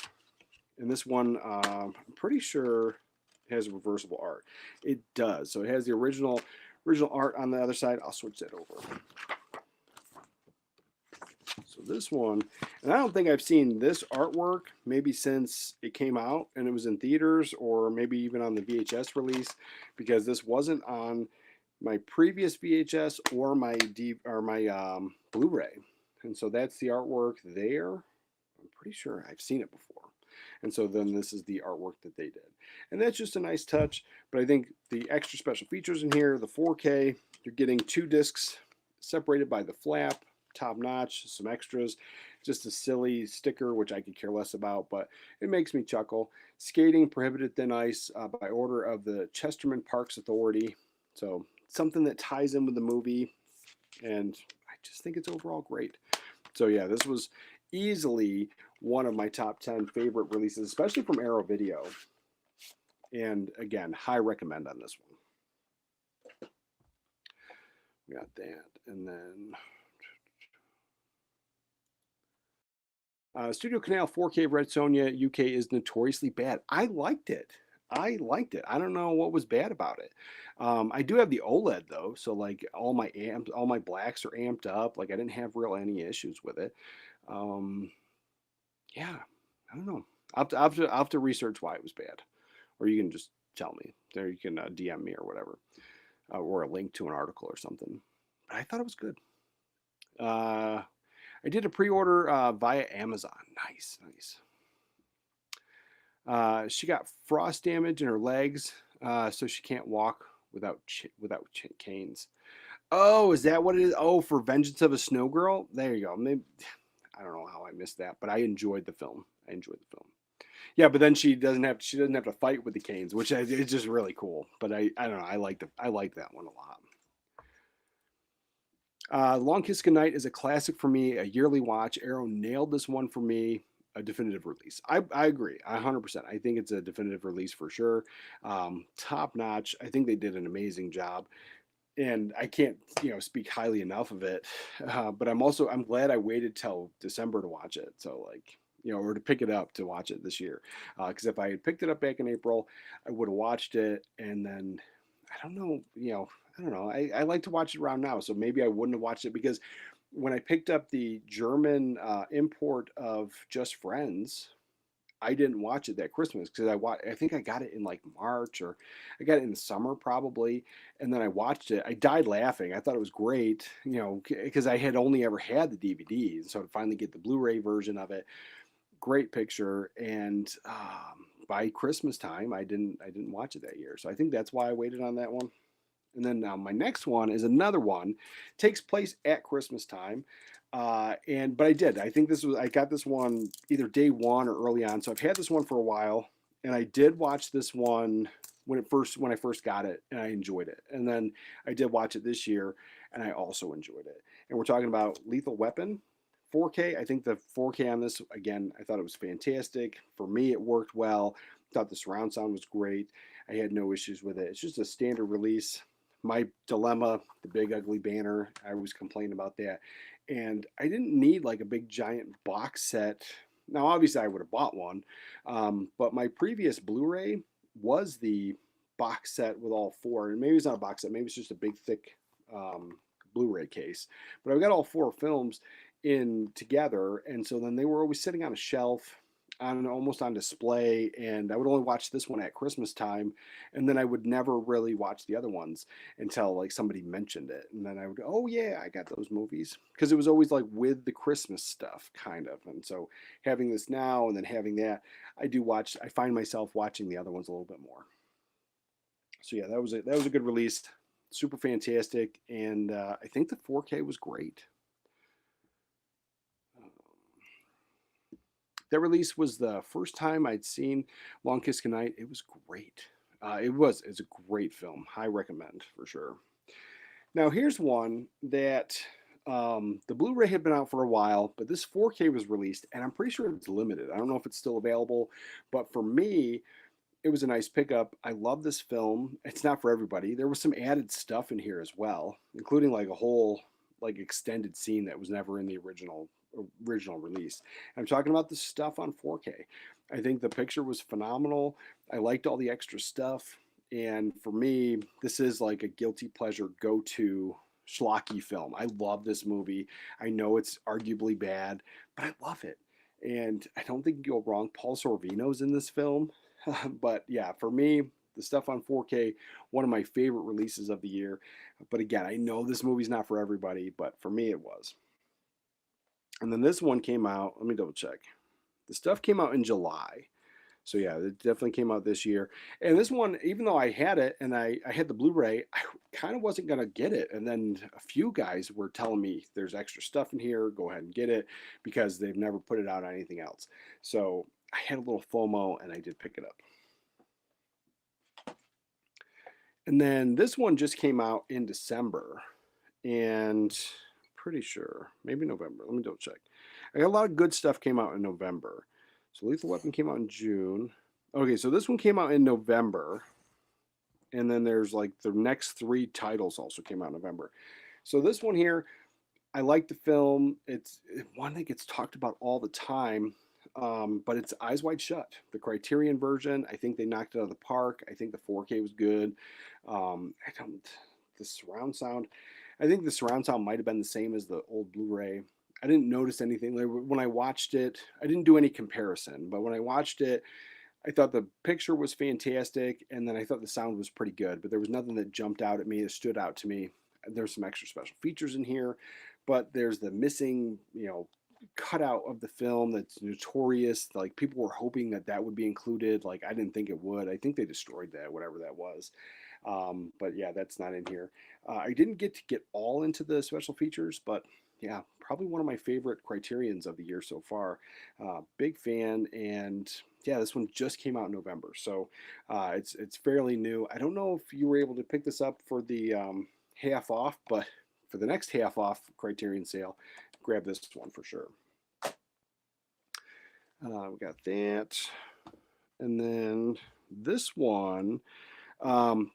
And this one, I'm pretty sure has reversible art. It does. So it has the original art on the other side. I'll switch that over. So this one, and I don't think I've seen this artwork maybe since it came out and it was in theaters, or maybe even on the VHS release, because this wasn't on my previous VHS or my Blu-ray. And so that's the artwork there. I'm pretty sure I've seen it before. And so then this is the artwork that they did. And that's just a nice touch. But I think the extra special features in here, the 4K, you're getting 2 discs separated by the flap, top notch, some extras, just a silly sticker, which I could care less about, but it makes me chuckle. Skating prohibited thin ice by order of the Chesterman Parks Authority. So something that ties in with the movie, and I just think it's overall great. So yeah, this was easily one of my top 10 favorite releases, especially from Arrow Video. And again, high recommend on this one. We got that. And then Studio Canal 4K Red Sonja UK is notoriously bad. I liked it. I don't know what was bad about it. I do have the OLED though, so like all my blacks are amped up. Like I didn't have any issues with it. Yeah, I don't know. I'll have to research why it was bad, or you can just tell me. There, you can DM me or whatever, or a link to an article or something. But I thought it was good. I did a pre-order via Amazon. Nice. She got frost damage in her legs, so she can't walk without canes. Oh, is that what it is? Oh, for Vengeance of a Snow Girl? There you go. Maybe, I don't know how I missed that, but I enjoyed the film. Yeah, but then she doesn't have to fight with the canes, which is just really cool. But I don't know. I like that one a lot. Long Kiss Goodnight is a classic for me, a yearly watch. Arrow nailed this one for me, a definitive release. I agree, 100%. I think it's a definitive release for sure. Top notch. I think they did an amazing job, and I can't speak highly enough of it. But I'm glad I waited till December to watch it. So like or to pick it up to watch it this year. Because if I had picked it up back in April, I would have watched it, and then I don't know. I like to watch it around now, so maybe I wouldn't have watched it, because when I picked up the German import of Just Friends, I didn't watch it that Christmas, because I think I got it in like March, or I got it in the summer probably, and then I watched it. I died laughing. I thought it was great, because I had only ever had the DVD, and so to finally get the Blu-ray version of it, great picture. And by Christmas time, I didn't watch it that year, so I think that's why I waited on that one. And then now my next one is another one, takes place at Christmas time. But I think I got this one either day one or early on. So I've had this one for a while, and I did watch this one when I first got it, and I enjoyed it. And then I did watch it this year, and I also enjoyed it. And we're talking about Lethal Weapon 4K. I think the 4K on this, again, I thought it was fantastic. For me, it worked well. Thought the surround sound was great. I had no issues with it. It's just a standard release. My dilemma, the big ugly banner, I always complain about that. And I didn't need like a big giant box set. Now, obviously, I would have bought one. But my previous Blu-ray was the box set with all 4. And maybe it's not a box set. Maybe it's just a big, thick Blu-ray case. But I've got all 4 films in together. And so then they were always sitting on a shelf, almost on display, and I would only watch this one at Christmas time, and then I would never really watch the other ones until like somebody mentioned it, and then I would go, oh yeah, I got those movies, because it was always like with the Christmas stuff kind of. And so having this now and then having that, I find myself watching the other ones a little bit more. So yeah, that was a good release, super fantastic, and I think the 4K was great. That release was the first time I'd seen Long Kiss Goodnight. It was great. It's a great film. High recommend for sure. Now here's one that the Blu-ray had been out for a while, but this 4K was released, and I'm pretty sure it's limited. I don't know if it's still available, but for me, it was a nice pickup. I love this film. It's not for everybody. There was some added stuff in here as well, including like a whole like extended scene that was never in the original release. I'm talking about the stuff on 4K. I think the picture was phenomenal. I liked all the extra stuff, and for me, this is like a guilty pleasure go-to schlocky film. I love this movie. I know it's arguably bad, but I love it, and I don't think you go wrong. Paul Sorvino's in this film. But yeah, for me, the stuff on 4K, one of my favorite releases of the year. But again, I know this movie's not for everybody, but for me it was. And then this one came out. Let me double check. The stuff came out in July. So yeah, it definitely came out this year. And this one, even though I had it and I had the Blu-ray, I kind of wasn't gonna get it. And then a few guys were telling me there's extra stuff in here, go ahead and get it because they've never put it out on anything else. So I had a little FOMO and I did pick it up. And then this one just came out in December, and pretty sure maybe November. Let me double check. I got a lot of good stuff came out in November. So Lethal Weapon came out in June. Okay, so this one came out in November. And then there's like the next 3 titles also came out in November. So this one here, I like the film. It's one that gets talked about all the time, but it's Eyes Wide Shut. The Criterion version, I think they knocked it out of the park. I think the 4K was good. The surround sound, I think the surround sound might have been the same as the old Blu-ray. I didn't notice anything. When I watched it, I didn't do any comparison, but when I watched it, I thought the picture was fantastic, and then I thought the sound was pretty good, but there was nothing that jumped out at me, that stood out to me. There's some extra special features in here, but there's the missing, cutout of the film that's notorious. Like, people were hoping that that would be included. Like, I didn't think it would. I think they destroyed that, whatever that was. But yeah, that's not in here. I didn't get to get all into the special features, but yeah, probably one of my favorite Criterions of the year so far. Big fan, and yeah, this one just came out in November, so it's fairly new. I don't know if you were able to pick this up for the half off, but for the next half off Criterion sale, grab this one for sure. We got that, and then this one.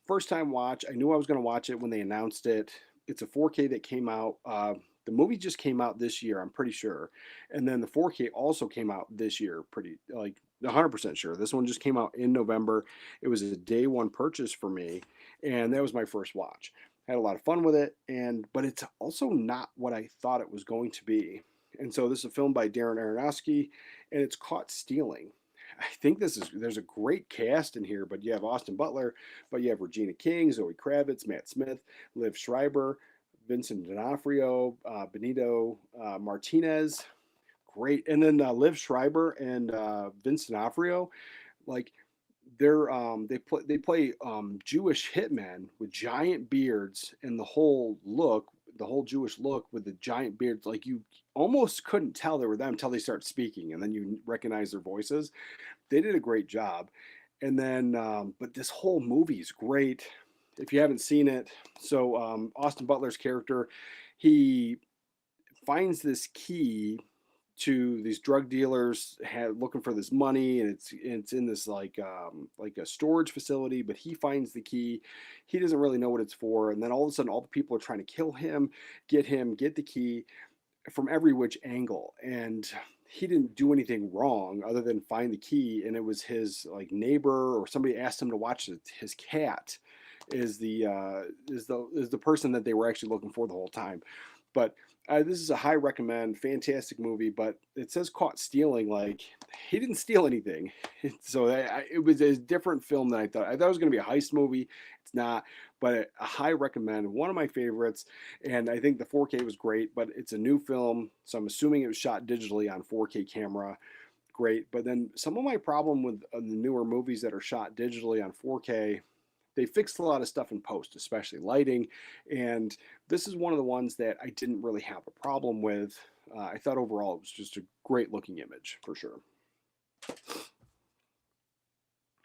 First time watch. I knew I was going to watch it when they announced it. It's a 4K that came out. The movie just came out this year, I'm pretty sure. And then the 4K also came out this year, pretty like 100% sure. This one just came out in November. It was a day one purchase for me, and that was my first watch. Had a lot of fun with it, but it's also not what I thought it was going to be. And so this is a film by Darren Aronofsky, and it's Caught Stealing. I think there's a great cast in here, but you have Austin Butler, but you have Regina King, Zoe Kravitz, Matt Smith, Liv Schreiber, Vincent D'Onofrio, Benito Martinez. Great. And then Liv Schreiber and Vincent D'Onofrio, like they play Jewish hitmen with giant beards, and the whole Jewish look with the giant beards, like you almost couldn't tell they were them until they start speaking, and then you recognize their voices. They did a great job. And then, but this whole movie is great if you haven't seen it. So Austin Butler's character, he finds this key to these drug dealers looking for this money, and it's in this like a storage facility, but he finds the key. He doesn't really know what it's for, and then all of a sudden all the people are trying to kill him, get the key from every which angle. And he didn't do anything wrong other than find the key, and it was his like neighbor or somebody asked him to watch his cat is the person that they were actually looking for the whole time. But this is a high recommend, fantastic movie, but it says Caught Stealing. Like, he didn't steal anything. So it was a different film than I thought. I thought it was going to be a heist movie. It's not, but a high recommend, one of my favorites. And I think the 4K was great, but it's a new film, so I'm assuming it was shot digitally on 4K camera. Great. But then some of my problem with the newer movies that are shot digitally on 4K, they fixed a lot of stuff in post, especially lighting. And this is one of the ones that I didn't really have a problem with. I thought overall it was just a great looking image for sure.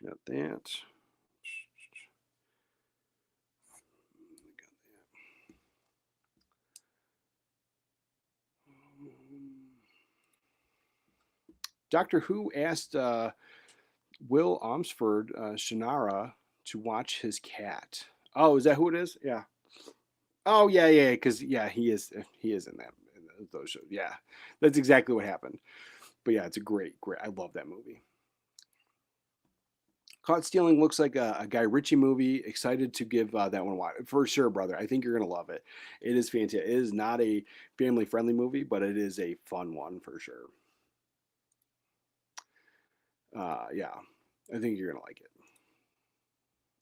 Got that. Doctor Who asked Will Omsford, Shannara, to watch his cat. Oh, is that who it is? Yeah. Oh, yeah, because yeah, he is in those shows. Yeah, that's exactly what happened. But yeah, it's a great. I love that movie. Caught Stealing looks like a Guy Ritchie movie. Excited to give that one a watch. For sure, brother. I think you're going to love it. It is fantastic. It is not a family-friendly movie, but it is a fun one for sure. Yeah, I think you're going to like it.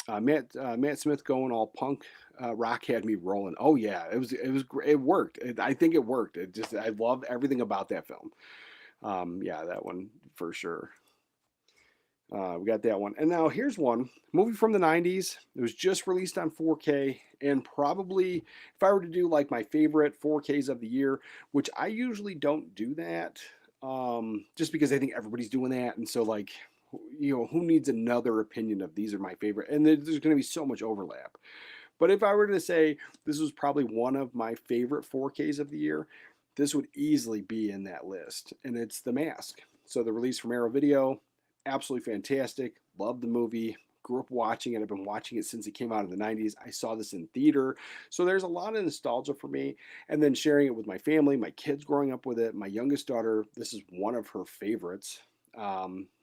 Matt Smith going all punk rock had me rolling. Oh yeah, it was great. It worked. I think it worked. I love everything about that film. Yeah, that one for sure. We got that one. And now here's one movie from the 90s. It was just released on 4K. And probably, if I were to do like my favorite 4Ks of the year, which I usually don't do that, just because I think everybody's doing that. And so, like, who needs another opinion of these are my favorite? And there's going to be so much overlap. But if I were to say this was probably one of my favorite 4Ks of the year, this would easily be in that list. And it's The Mask. So the release from Arrow Video, absolutely fantastic. Love the movie. Grew up watching it. I've been watching it since it came out in the 90s. I saw this in theater. So there's a lot of nostalgia for me. And then sharing it with my family, my kids growing up with it. My youngest daughter, this is one of her favorites.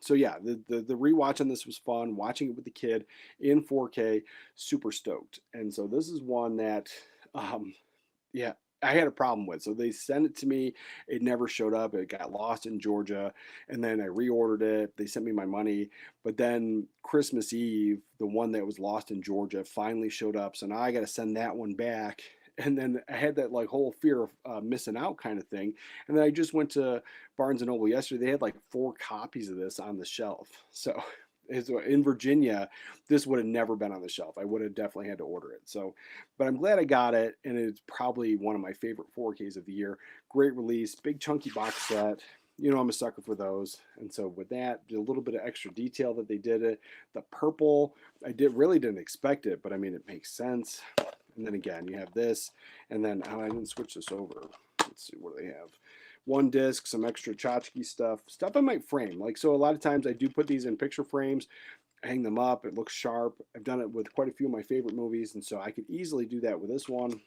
So yeah, the rewatch on this was fun. Watching it with the kid in 4K, super stoked. And so this is one that, yeah, I had a problem with. So they sent it to me. It never showed up. It got lost in Georgia. And then I reordered it. They sent me my money. But then Christmas Eve, the one that was lost in Georgia finally showed up. So now I got to send that one back. And then I had that like whole fear of missing out kind of thing. And then I just went to Barnes and Noble yesterday. They had like 4 copies of this on the shelf. So in Virginia, this would have never been on the shelf. I would have definitely had to order it. So, but I'm glad I got it, and it's probably one of my favorite 4Ks of the year. Great release, big chunky box set. I'm a sucker for those. And so with that, a little bit of extra detail that they did it. The purple, really didn't expect it, but I mean, it makes sense. And then again, you have this, and then I didn't switch this over. Let's see, what do they have? 1 disc, some extra tchotchke stuff I might frame. Like, so a lot of times I do put these in picture frames, hang them up. It looks sharp. I've done it with quite a few of my favorite movies, and so I could easily do that with this one.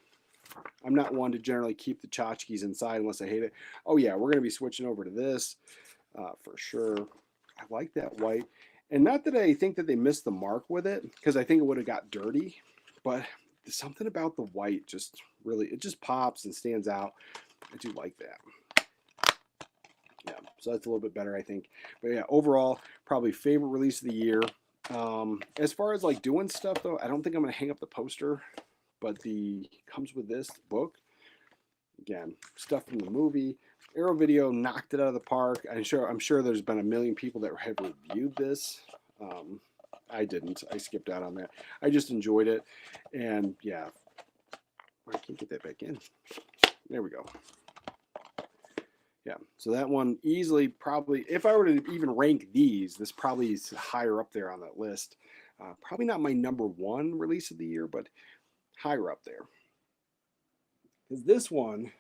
I'm not one to generally keep the tchotchkes inside unless I hate it. Oh yeah, we're going to be switching over to this for sure. I like that white. And not that I think that they missed the mark with it, because I think it would have got dirty, but there's something about the white just really, it just pops and stands out. I do like that. Yeah, so that's a little bit better, I think. But yeah, overall, probably favorite release of the year. As far as like doing stuff though, I don't think I'm going to hang up the poster, but comes with this book. Again, stuff from the movie. Arrow Video knocked it out of the park. I'm sure there's been a million people that have reviewed this. I didn't. I skipped out on that. I just enjoyed it. And yeah, I can't get that back in. There we go. Yeah, so that one easily probably, if I were to even rank these, this probably is higher up there on that list. Probably not my number 1 release of the year, but higher up there. Because this one,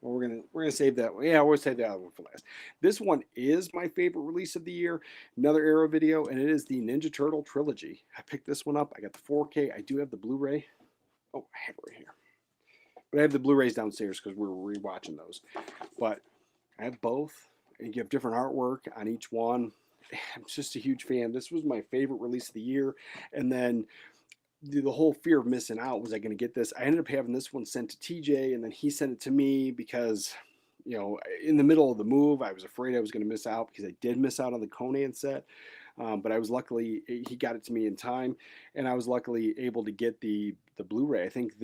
well, we're gonna save that one. Yeah, we'll save that one for last. This one is my favorite release of the year. Another Arrow Video, and it is the Ninja Turtle trilogy. I picked this one up. I got the 4K. I do have the Blu-ray. Oh, I have it right here. But I have the Blu-rays downstairs because we're rewatching those. But I have both, and you have different artwork on each one. I'm just a huge fan. This was my favorite release of the year. And then the whole fear of missing out. Was I going to get this? I ended up having this one sent to TJ, and then he sent it to me because, in the middle of the move, I was afraid I was going to miss out, because I did miss out on the Conan set. But I was luckily, he got it to me in time, and I was luckily able to get the Blu-ray. I think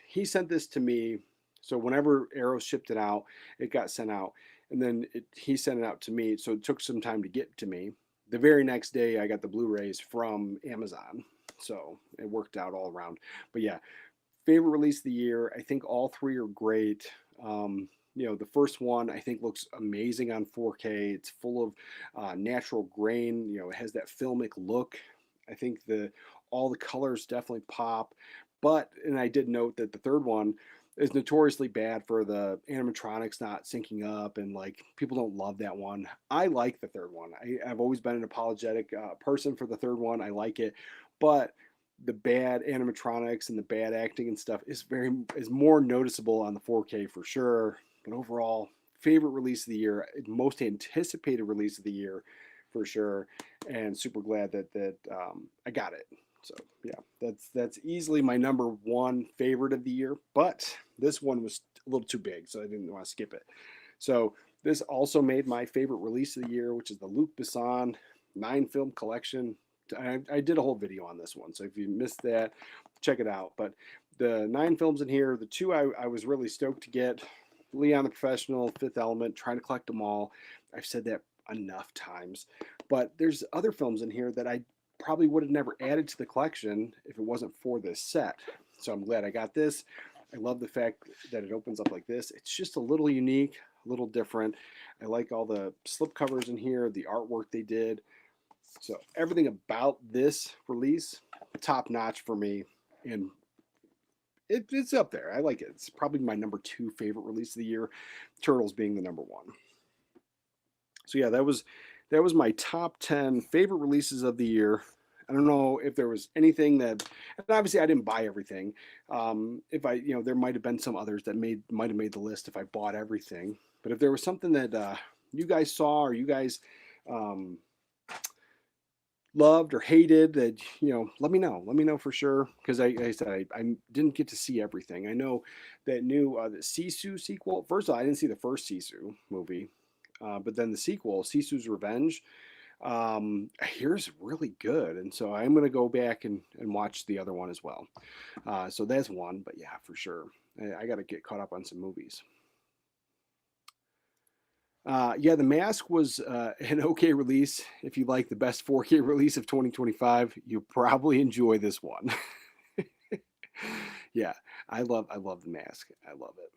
he sent this to me. So whenever Arrow shipped it out, it got sent out. And then he sent it out to me, so it took some time to get to me. The very next day, I got the Blu-rays from Amazon, so it worked out all around. But yeah, favorite release of the year. I think all 3 are great. The first one I think looks amazing on 4K. It's full of natural grain. It has that filmic look. I think all the colors definitely pop. And I did note that the third one is notoriously bad for the animatronics not syncing up, and like people don't love that one. I like the third one. I've always been an apologetic person for the third one. I like it, but the bad animatronics and the bad acting and stuff is more noticeable on the 4K for sure. But overall, favorite release of the year, most anticipated release of the year for sure, and super glad that I got it. So yeah, that's easily my number 1 favorite of the year. But this one was a little too big, so I didn't want to skip it. So this also made my favorite release of the year, which is the Luc Besson 9-film collection. I did a whole video on this one, so if you missed that, check it out. But the 9 films in here, the 2 I was really stoked to get: Leon the Professional, Fifth Element, trying to collect them all. I've said that enough times. But there's other films in here that I probably would have never added to the collection if it wasn't for this set. So I'm glad I got this. I love the fact that it opens up like this. It's just a little unique, a little different. I like all the slip covers in here, the artwork they did. So everything about this release, top notch for me. And it's up there. I like it. It's probably my number 2 favorite release of the year. Turtles being the number 1. So yeah, that was my top 10 favorite releases of the year. I don't know if there was anything that, and obviously I didn't buy everything. If I, there might have been some others that might have made the list if I bought everything. But if there was something that you guys saw or you guys loved or hated, that let me know. Let me know for sure, because I said I didn't get to see everything. I know that new the Sisu sequel. First of all, I didn't see the first Sisu movie, but then the sequel, Sisu's Revenge. Here's really good, and so I'm gonna go back and watch the other one as well. So that's one, but yeah, for sure, I got to get caught up on some movies. Yeah, The Mask was an okay release. If you like the best 4K release of 2025, you'll probably enjoy this one. Yeah, I love The Mask. I love it.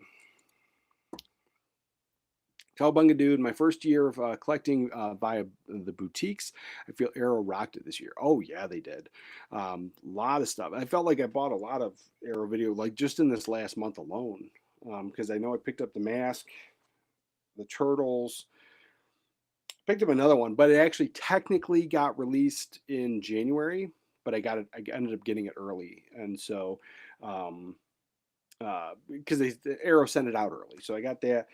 Cowabunga Dude, my first year of collecting via the boutiques. I feel Arrow rocked it this year. Oh, yeah, they did. A lot of stuff. I felt like I bought a lot of Arrow video, like just in this last month alone, because I know I picked up The Mask, the Turtles, picked up another one, but it actually technically got released in January, but I ended up getting it early. And so, because the Arrow sent it out early, so I got that.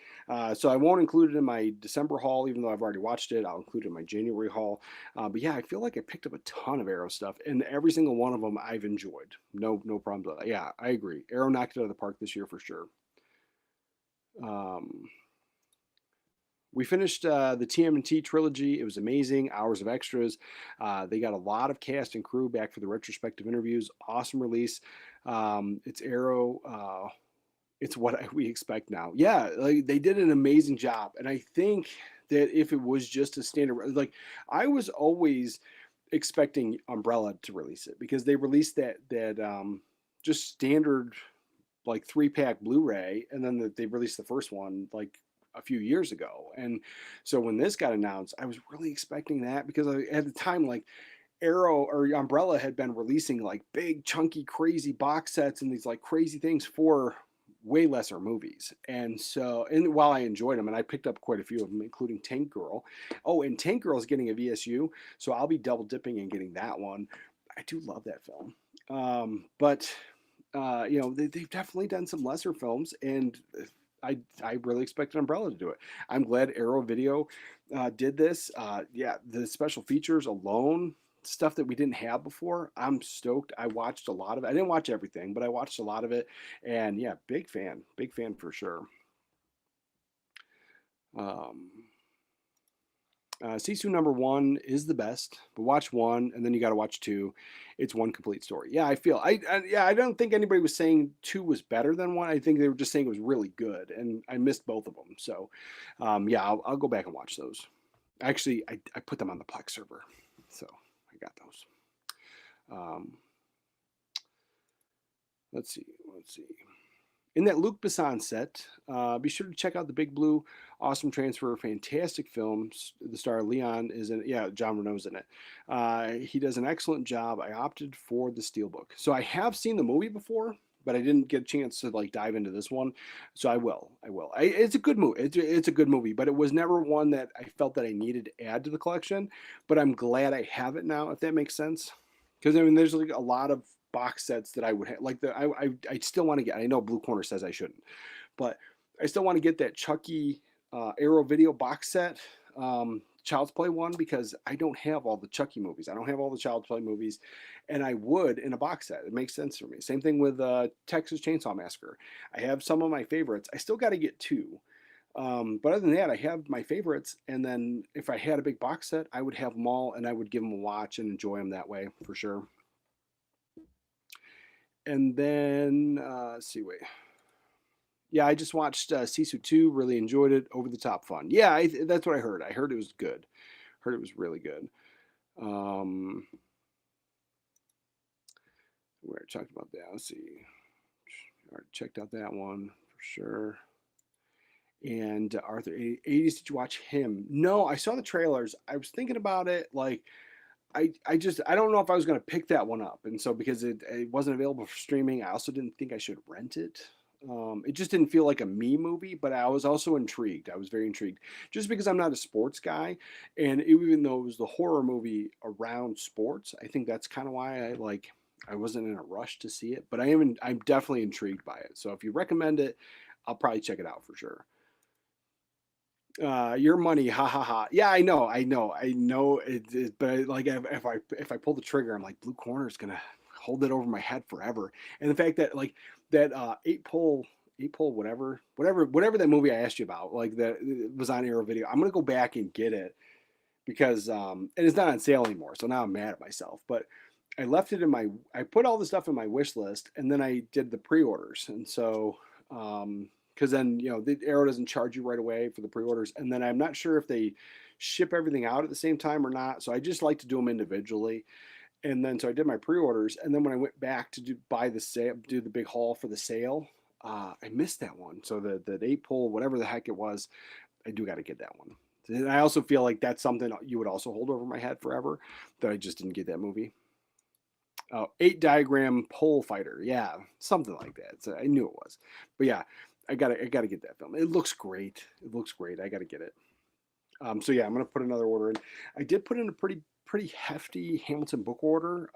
So I won't include it in my December haul, even though I've already watched it. I'll include it in my January haul. But yeah, I feel like I picked up a ton of Arrow stuff, and every single one of them I've enjoyed. No problems with that. Yeah, I agree. Arrow knocked it out of the park this year for sure. We finished the TMNT trilogy. It was amazing. Hours of extras. They got a lot of cast and crew back for the retrospective interviews. Awesome release. It's Arrow. It's what we expect now. Yeah, like they did an amazing job. And I think that if it was just a standard, like I was always expecting Umbrella to release it, because they released that just standard like 3-pack Blu-ray, and then they released the first one like a few years ago. And so when this got announced, I was really expecting that, because at the time, like Arrow or Umbrella had been releasing like big, chunky, crazy box sets and these like crazy things for way lesser movies. And so, and while I enjoyed them, and I picked up quite a few of them, including Tank Girl. Oh, and Tank Girl is getting a VSU, so I'll be double dipping and getting that one. I do love that film. But they've definitely done some lesser films, and I really expected Umbrella to do it. I'm glad Arrow Video did this. Yeah, the special features alone, stuff that we didn't have before, I'm stoked. I watched a lot of it. I didn't watch everything, but I watched a lot of it. And yeah, big fan for sure. Sisu number 1 is the best, but watch 1 and then you got to watch 2. It's one complete story. Yeah, I don't think anybody was saying 2 was better than 1. I think they were just saying it was really good, and I missed both of them. So, yeah, I'll go back and watch those. Actually, I put them on the Plex server, so I got those. Let's see. In that Luc Besson set, be sure to check out The Big Blue. Awesome transfer, fantastic films. The star Leon is in it. Yeah, John Renault's in it. He does an excellent job. I opted for the Steelbook. So I have seen the movie before, but I didn't get a chance to like dive into this one. So I will. It's a good movie. It's a good movie, but it was never one that I felt that I needed to add to the collection. But I'm glad I have it now, if that makes sense. Because I mean, there's like a lot of box sets that I would have, like I still want to get. I know Blue Corner says I shouldn't, but I still want to get that Chucky Arrow Video box set, Child's Play one, because I don't have all the Chucky movies. I don't have all the Child's Play movies, and I would in a box set. It makes sense for me. Same thing with Texas Chainsaw Massacre. I have some of my favorites. I still got to get 2. But other than that, I have my favorites, and then if I had a big box set, I would have them all, and I would give them a watch and enjoy them that way for sure. And then, let's see, wait. Yeah, I just watched Sisu 2, really enjoyed it, over the top fun. Yeah, that's what I heard. I heard it was good. Heard it was really good. We already talked about that. Let's see. Already checked out that one for sure. And Arthur 80s, did you watch him? No, I saw the trailers. I was thinking about it. Like, I just I don't know if I was going to pick that one up, and so because it wasn't available for streaming, I also didn't think I should rent it. It just didn't feel like a me movie, but I was also intrigued. I was very intrigued, just because I'm not a sports guy, and even though it was the horror movie around sports, I think that's kind of why I wasn't in a rush to see it. But I'm definitely intrigued by it. So if you recommend it, I'll probably check it out for sure. Your money, ha ha ha. Yeah, I know it, but like if I pull the trigger, I'm like, blue corner is gonna hold it over my head forever. And the fact that like that eight pole whatever that movie I asked you about, like that it was on Arrow Video. I'm gonna go back and get it because and it's not on sale anymore. So now I'm mad at myself. But I put all the stuff in my wish list, and then I did the pre-orders, and so because then the Arrow doesn't charge you right away for the pre-orders, and then I'm not sure if they ship everything out at the same time or not. So I just like to do them individually, and then so I did my pre-orders, and then when I went back to do the big haul for the sale, I missed that one. So the 8 pole, whatever the heck it was, I do got to get that one. And I also feel like that's something you would also hold over my head forever, that I just didn't get that movie. 8 diagram pole fighter, yeah, something like that. So I knew it was, but yeah, I gotta get that film. It looks great. It looks great. I gotta get it. So yeah, I'm gonna put another order in. I did put in a pretty hefty Hamilton book order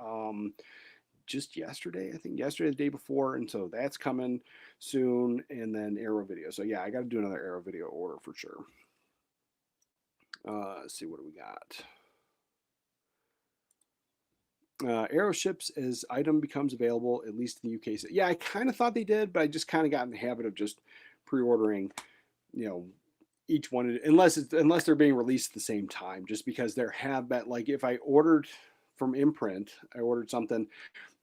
just yesterday. I think yesterday, the day before, and so that's coming soon. And then Arrow Video. So yeah, I got to do another Arrow Video order for sure. Let's see, what do we got? Arrow ships as item becomes available, at least in the UK. So, yeah, I kind of thought they did, but I just kind of got in the habit of just pre-ordering, each one unless they're being released at the same time. Just because there have been, like, if I ordered from imprint, I ordered something,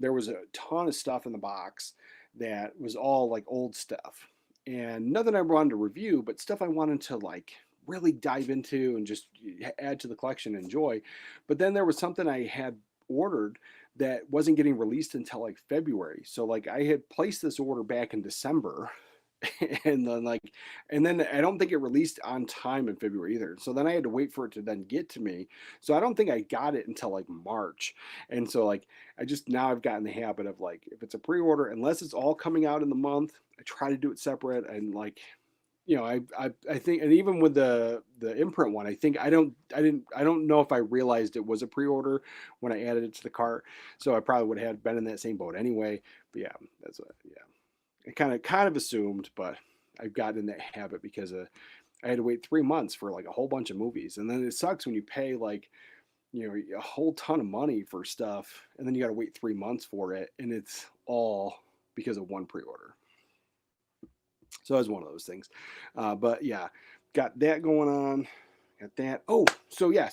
there was a ton of stuff in the box that was all like old stuff, and nothing I wanted to review, but stuff I wanted to like really dive into and just add to the collection and enjoy. But then there was something I had ordered that wasn't getting released until like February. So like I had placed this order back in December and then I don't think it released on time in February either. So then I had to wait for it to then get to me. So I don't think I got it until like March. And so like now I've gotten the habit of like if it's a pre-order, unless it's all coming out in the month, I try to do it separate. And like I think, and even with the imprint one, I think I don't know if I realized it was a pre-order when I added it to the cart. So I probably would have been in that same boat anyway. But yeah, I kind of assumed, but I've gotten in that habit because I had to wait 3 months for like a whole bunch of movies, and then it sucks when you pay like a whole ton of money for stuff, and then you got to wait 3 months for it, and it's all because of one pre-order. So that's one of those things. But yeah, got that going on. Got that. Oh, so yeah,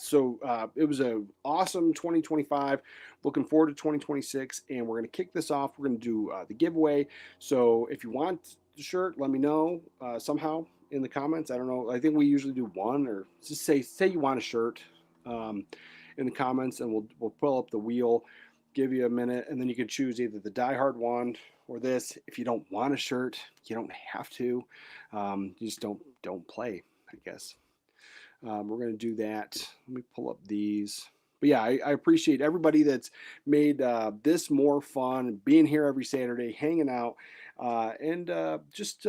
it was a awesome 2025. Looking forward to 2026, and we're gonna kick this off. We're gonna do the giveaway. So if you want the shirt, let me know somehow in the comments. I don't know. I think we usually do one, or just say you want a shirt in the comments, and we'll pull up the wheel, give you a minute, and then you can choose either the Die Hard one or this. If you don't want a shirt, you don't have to. You just don't play, I guess. We're going to do that. Let me pull up these. But yeah, I appreciate everybody that's made this more fun, being here every Saturday, hanging out, and just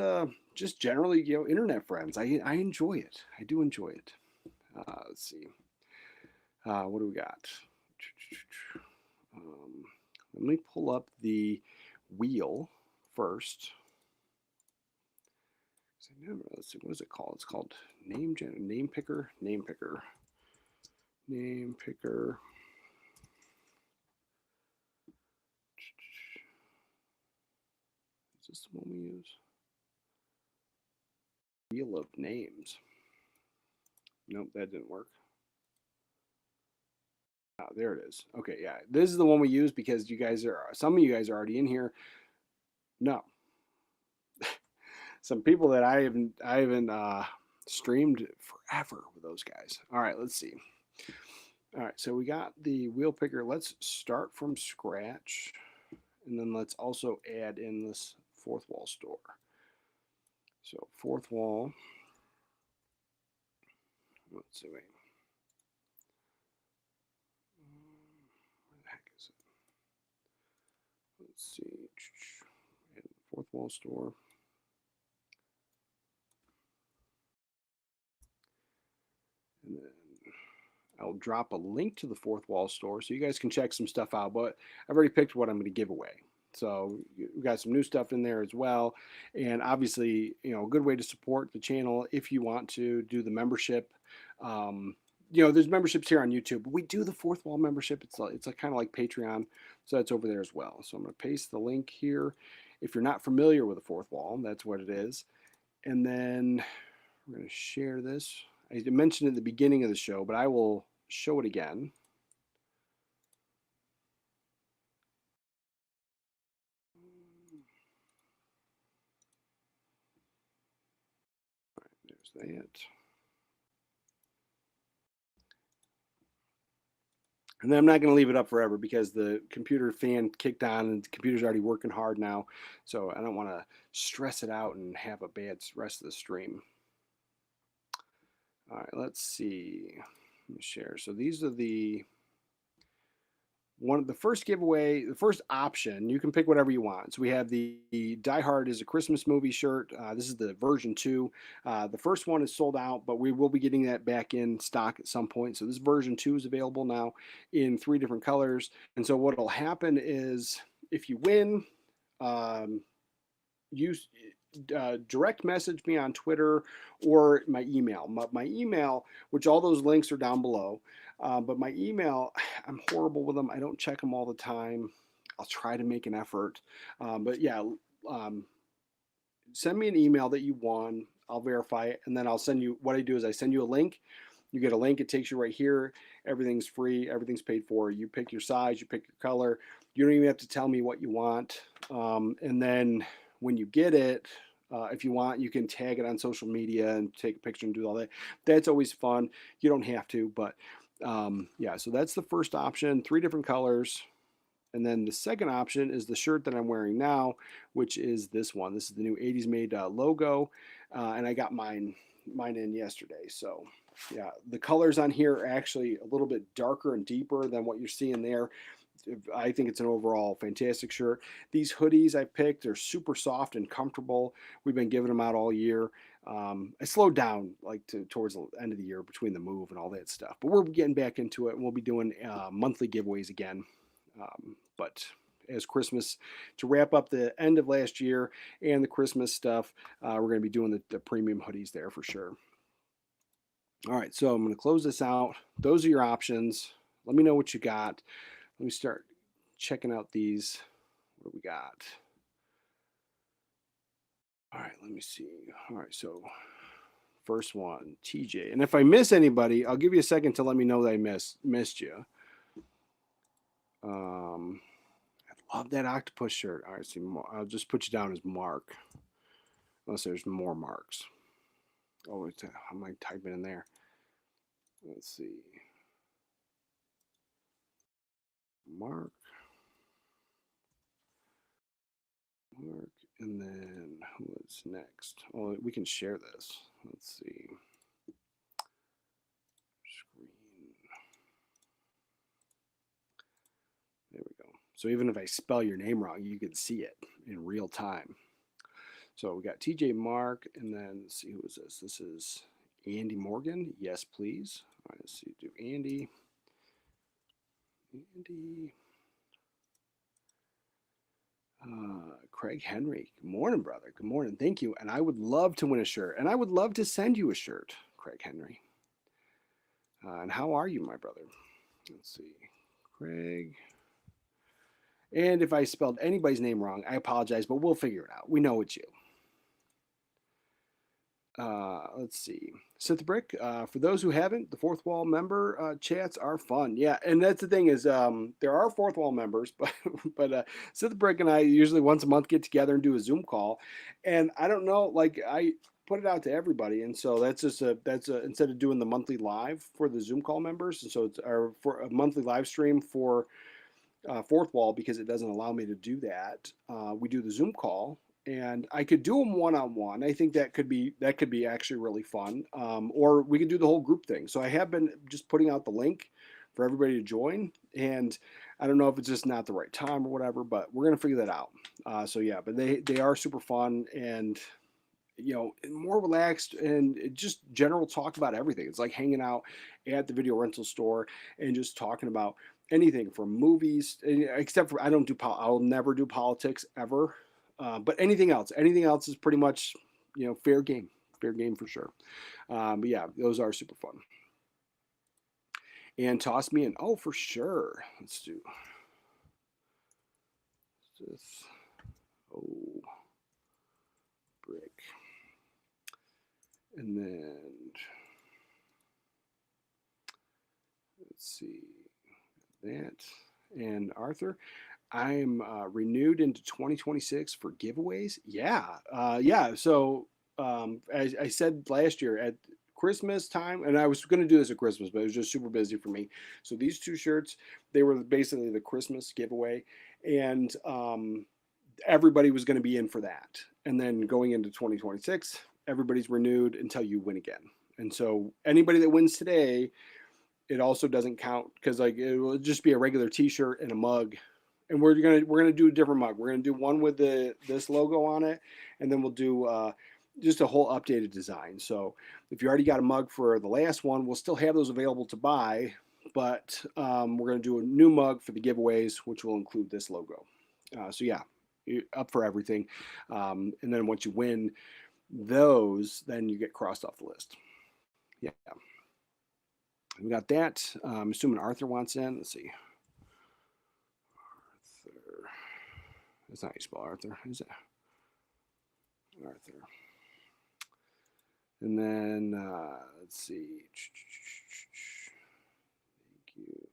generally, internet friends. I enjoy it. I do enjoy it. Let's see. What do we got? Let me pull up the wheel first. Let's see, what is it called? It's called name picker. Is this the one we use? Wheel of names. Nope, that didn't work. Oh, there it is. Okay, yeah, this is the one we use because some of you guys are already in here. No. some people that I haven't streamed forever with those guys. All right, let's see. All right, so we got the wheel picker. Let's start from scratch, and then let's also add in this fourth wall store. So fourth wall. Let's see. Wait. Where the heck is it? Let's see. And fourth wall store. And then I'll drop a link to the fourth wall store so you guys can check some stuff out. But I've already picked what I'm going to give away. So we got some new stuff in there as well. And obviously, you know, a good way to support the channel if you want to do the membership. You know, there's memberships here on YouTube, but we do the fourth wall membership. It's like kind of like Patreon. So that's over there as well. So I'm going to paste the link here. If you're not familiar with the fourth wall, that's what it is. And then we're going to share this. I mentioned it at the beginning of the show, but I will show it again. All right, there's that. And then I'm not going to leave it up forever because the computer fan kicked on and the computer's already working hard now. So I don't want to stress it out and have a bad rest of the stream. All right, let's see. Let me share. So these are the first giveaway, the first option. You can pick whatever you want. So we have the Die Hard is a Christmas movie shirt. This is the version 2. The first one is sold out, but we will be getting that back in stock at some point. So this version 2 is available now in 3 different colors. And so what will happen is if you win, direct message me on Twitter or my email. My email, which all those links are down below. But my email, I'm horrible with them. I don't check them all the time. I'll try to make an effort. But yeah, send me an email that you won. I'll verify it. And then I'll send you, what I do is I send you a link. You get a link. It takes you right here. Everything's free. Everything's paid for. You pick your size. You pick your color. You don't even have to tell me what you want. And then when you get it, if you want, you can tag it on social media and take a picture and do all that. That's always fun. You don't have to, but yeah, so that's the first option, 3 different colors. And then the second option is the shirt that I'm wearing now, which is this one. This is the new 80s Made logo, and I got mine in yesterday. So yeah, the colors on here are actually a little bit darker and deeper than what you're seeing there. I think it's an overall fantastic shirt. These hoodies I picked are super soft and comfortable. We've been giving them out all year. I slowed down like towards the end of the year between the move and all that stuff, but we're getting back into it. And we'll be doing monthly giveaways again. But as Christmas, to wrap up the end of last year and the Christmas stuff, we're going to be doing the premium hoodies there for sure. All right, so I'm going to close this out. Those are your options. Let me know what you got. Let me start checking out these. What do we got? All right, let me see. All right, so first one, TJ. And if I miss anybody, I'll give you a second to let me know that I missed you. I love that octopus shirt. All right, so I'll just put you down as Mark, unless there's more Marks. Oh, how am I typing in there? Let's see. Mark, and then what's next? Oh, we can share this. Let's see. Screen. There we go. So even if I spell your name wrong, you can see it in real time. So we got TJ Mark, and then let's see, who is this? This is Andy Morgan. Yes, please. All right, let's see. Do Andy. Craig Henry. Good morning, brother. Good morning. Thank you. And I would love to win a shirt. And I would love to send you a shirt, Craig Henry. And how are you, my brother? Let's see. Craig. And if I spelled anybody's name wrong, I apologize, but we'll figure it out. We know it's you. Let's see. Set the Brick. For those who haven't, the Fourth Wall member chats are fun. Yeah, and that's the thing is there are Fourth Wall members, but Set the Brick and I usually once a month get together and do a Zoom call. And I don't know, like I put it out to everybody, and so that's just instead of doing the monthly live for the Zoom call members, and so it's or for a monthly live stream for Fourth Wall because it doesn't allow me to do that. We do the Zoom call, and I could do them one on one. I think that could be actually really fun. Or we could do the whole group thing. So I have been just putting out the link for everybody to join, and I don't know if it's just not the right time or whatever, but we're gonna figure that out. So yeah, but they are super fun and more relaxed and just general talk about everything. It's like hanging out at the video rental store and just talking about anything from movies, except for I'll never do politics ever. But anything else is pretty much, fair game for sure. But yeah, those are super fun. And toss me in. Oh, for sure. Let's do this. Oh, brick. And then let's see that. And Arthur, I'm renewed into 2026 for giveaways. Yeah. Yeah. So as I said last year at Christmas time, and I was going to do this at Christmas, but it was just super busy for me. So these two shirts, they were basically the Christmas giveaway. And everybody was going to be in for that. And then going into 2026, everybody's renewed until you win again. And so anybody that wins today, it also doesn't count because like it will just be a regular T-shirt and a mug. And we're gonna do a different mug. We're gonna do one with this logo on it, and then we'll do just a whole updated design. So if you already got a mug for the last one, we'll still have those available to buy, but we're gonna do a new mug for the giveaways, which will include this logo. So yeah, you're up for everything. And then once you win those, then you get crossed off the list. Yeah, we got that. I'm assuming Arthur wants in. Let's see. Arthur. That's not how you spell Arthur, is it? Arthur. And then let's see. Thank you.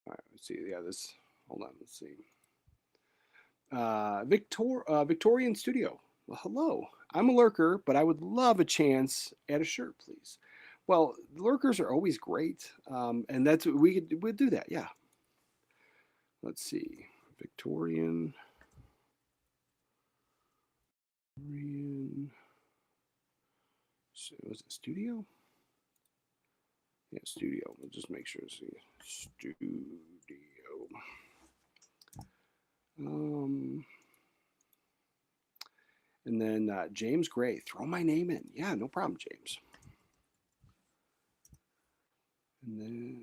All right, let's see. Yeah, this. Hold on. Let's see. Victorian Studio. Well, hello. I'm a lurker, but I would love a chance at a shirt, please. Well, lurkers are always great, and that's what we'd do that. Yeah. Let's see. Victorian. So was it studio? Yeah, studio. We'll just make sure it's studio. And then James Gray, throw my name in. Yeah, no problem, James. And then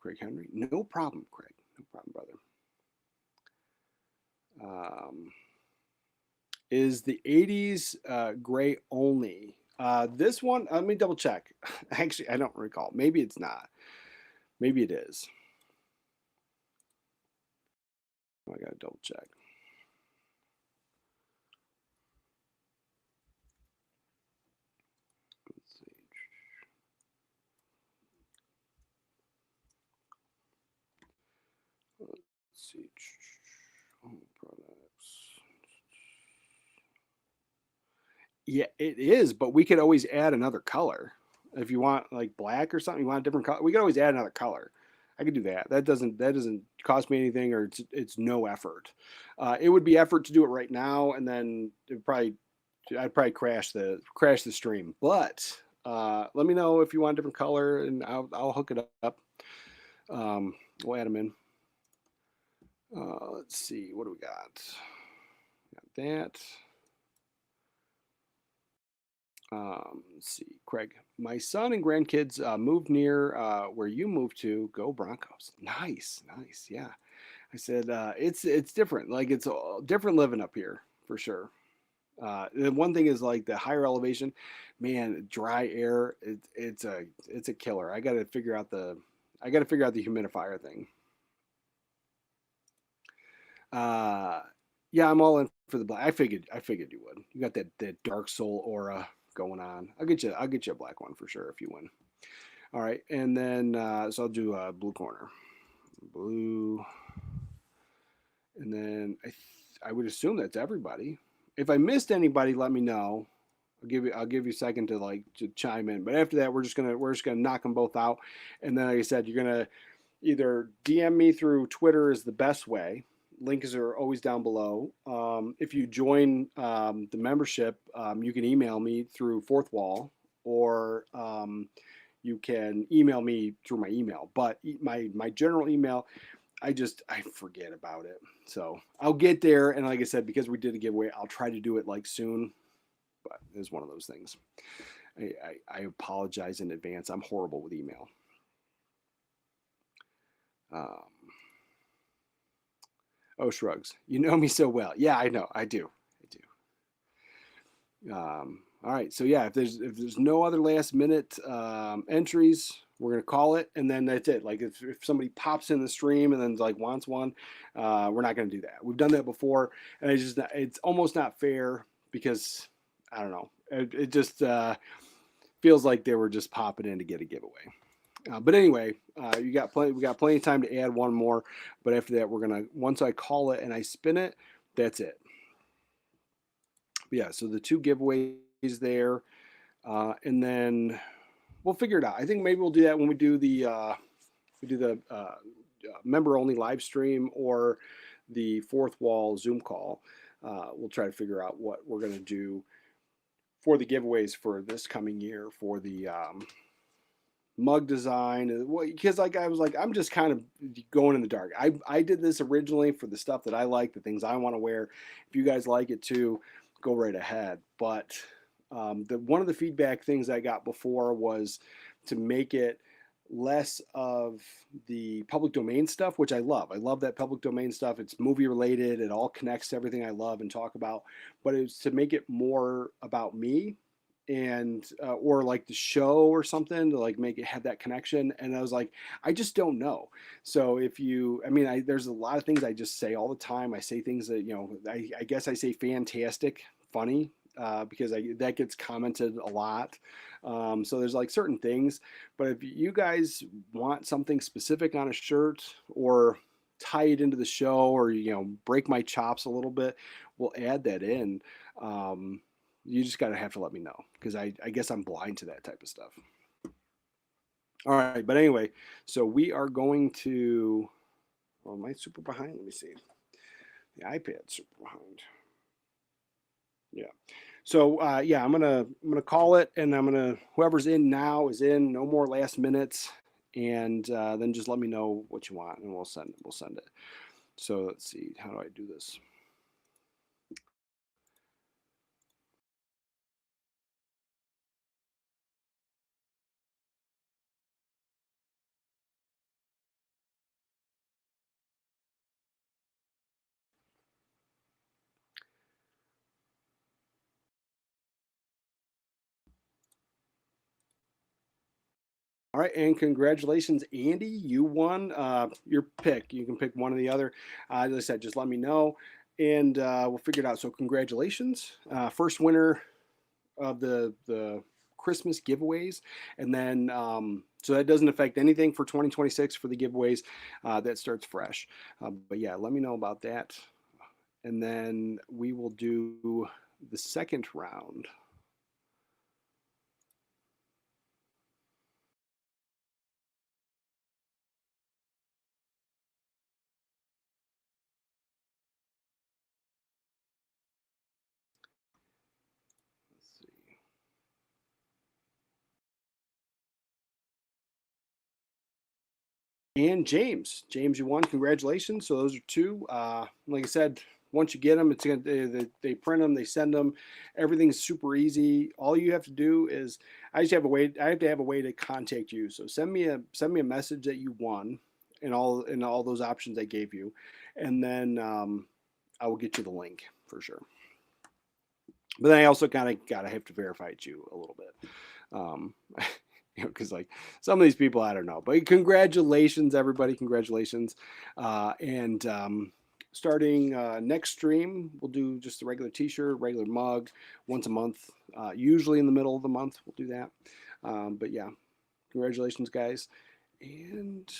Craig Henry, no problem, Craig, no problem, brother. Is the 80s gray only? This one, let me double check. Actually, I don't recall. Maybe it's not. Maybe it is. Oh, I gotta double check. Let's see. Let's see. Oh, products. Yeah, it is, but we could always add another color. If you want like black or something, you want a different color, we could always add another color. I could do that. That doesn't cost me anything, or it's no effort. It would be effort to do it right now, and then I'd probably crash the stream. But let me know if you want a different color, and I'll hook it up. We'll add them in. Let's see, what do we got? Got that. Let's see, Craig. My son and grandkids moved near where you moved to. Go Broncos! Nice. Yeah, I said it's different. Like it's different living up here for sure. The one thing is like the higher elevation, man, dry air. It's a killer. I got to figure out the humidifier thing. Yeah, I'm all in for the black. I figured you would. You got that dark soul aura going on. I'll get you a black one for sure if you win. All right, and then so I'll do blue corner, blue, and then I would assume that's everybody. If I missed anybody, let me know. I'll give you a second to chime in. But after that, we're just gonna knock them both out. And then, like I said, you're gonna either DM me through Twitter is the best way. Links are always down below. If you join the membership, you can email me through Fourth Wall, or you can email me through my email. But my general email, I forget about it. So I'll get there. And like I said, because we did a giveaway, I'll try to do it like soon. But it's one of those things. I apologize in advance. I'm horrible with email. Oh, shrugs. You know me so well. Yeah, I know. I do. All right. So yeah, if there's no other last minute entries, we're gonna call it, and then that's it. Like if somebody pops in the stream and then like wants one, we're not gonna do that. We've done that before, and it's almost not fair because I don't know. It just feels like they were just popping in to get a giveaway. But anyway, we got plenty of time to add one more. But after that, once I call it and I spin it, that's it. But yeah, so the 2 giveaways there, and then we'll figure it out. I think maybe we'll do that when we do the member only live stream or the Fourth Wall Zoom call. We'll try to figure out what we're gonna do for the giveaways for this coming year for the mug design, because like I was like, I'm just kind of going in the dark. I did this originally for the stuff that I like, the things I want to wear. If you guys like it too, go right ahead. But one of the feedback things I got before was to make it less of the public domain stuff, which I love. I love that public domain stuff. It's movie related. It all connects to everything I love and talk about. But it's to make it more about me, and or like the show or something, to like make it have that connection. And I was like, I just don't know. So there's a lot of things I just say all the time. I say things that, I guess I say fantastic, funny, because that gets commented a lot. So there's like certain things, but if you guys want something specific on a shirt or tie it into the show, or break my chops a little bit, we'll add that in. You just have to let me know, because I guess I'm blind to that type of stuff. All right, but anyway, so we are going to. Oh, am I super behind? Let me see. The iPad's super behind. Yeah. So yeah, I'm gonna call it, and whoever's in now is in. No more last minutes, and then just let me know what you want, and we'll send it. So let's see. How do I do this? All right, and congratulations, Andy. You won your pick. You can pick one or the other. As I said, just let me know, and we'll figure it out. So congratulations. First winner of the Christmas giveaways. And then, so that doesn't affect anything for 2026 for the giveaways. That starts fresh. But yeah, let me know about that. And then we will do the second round. And James, you won. Congratulations. So those are 2. Like I said, once you get them, they print them, they send them. Everything's super easy. All you have to do is I have to have a way to contact you. So send me a message that you won, and all those options I gave you, and then I will get you the link for sure. But then I also kind of have to verify it you a little bit. Because like some of these people, I don't know. But congratulations, everybody! Congratulations, and starting next stream, we'll do just a regular t-shirt, regular mug, once a month. Usually in the middle of the month, we'll do that. But yeah, congratulations, guys. And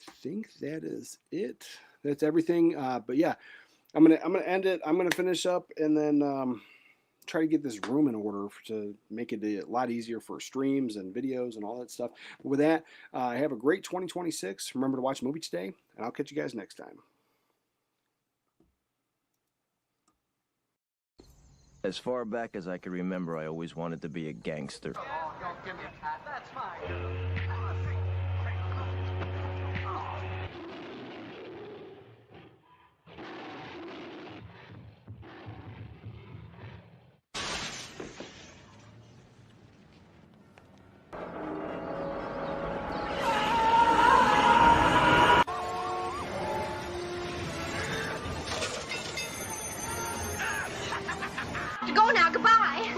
I think that is it. That's everything. But yeah, I'm gonna end it. I'm gonna finish up and then try to get this room in order to make it a lot easier for streams and videos and all that stuff. But with that, have a great 2026. Remember to watch a movie today, and I'll catch you guys next time. As far back as I can remember, I always wanted to be a gangster. Oh, don't give me a pat. That's fine. Go now, goodbye.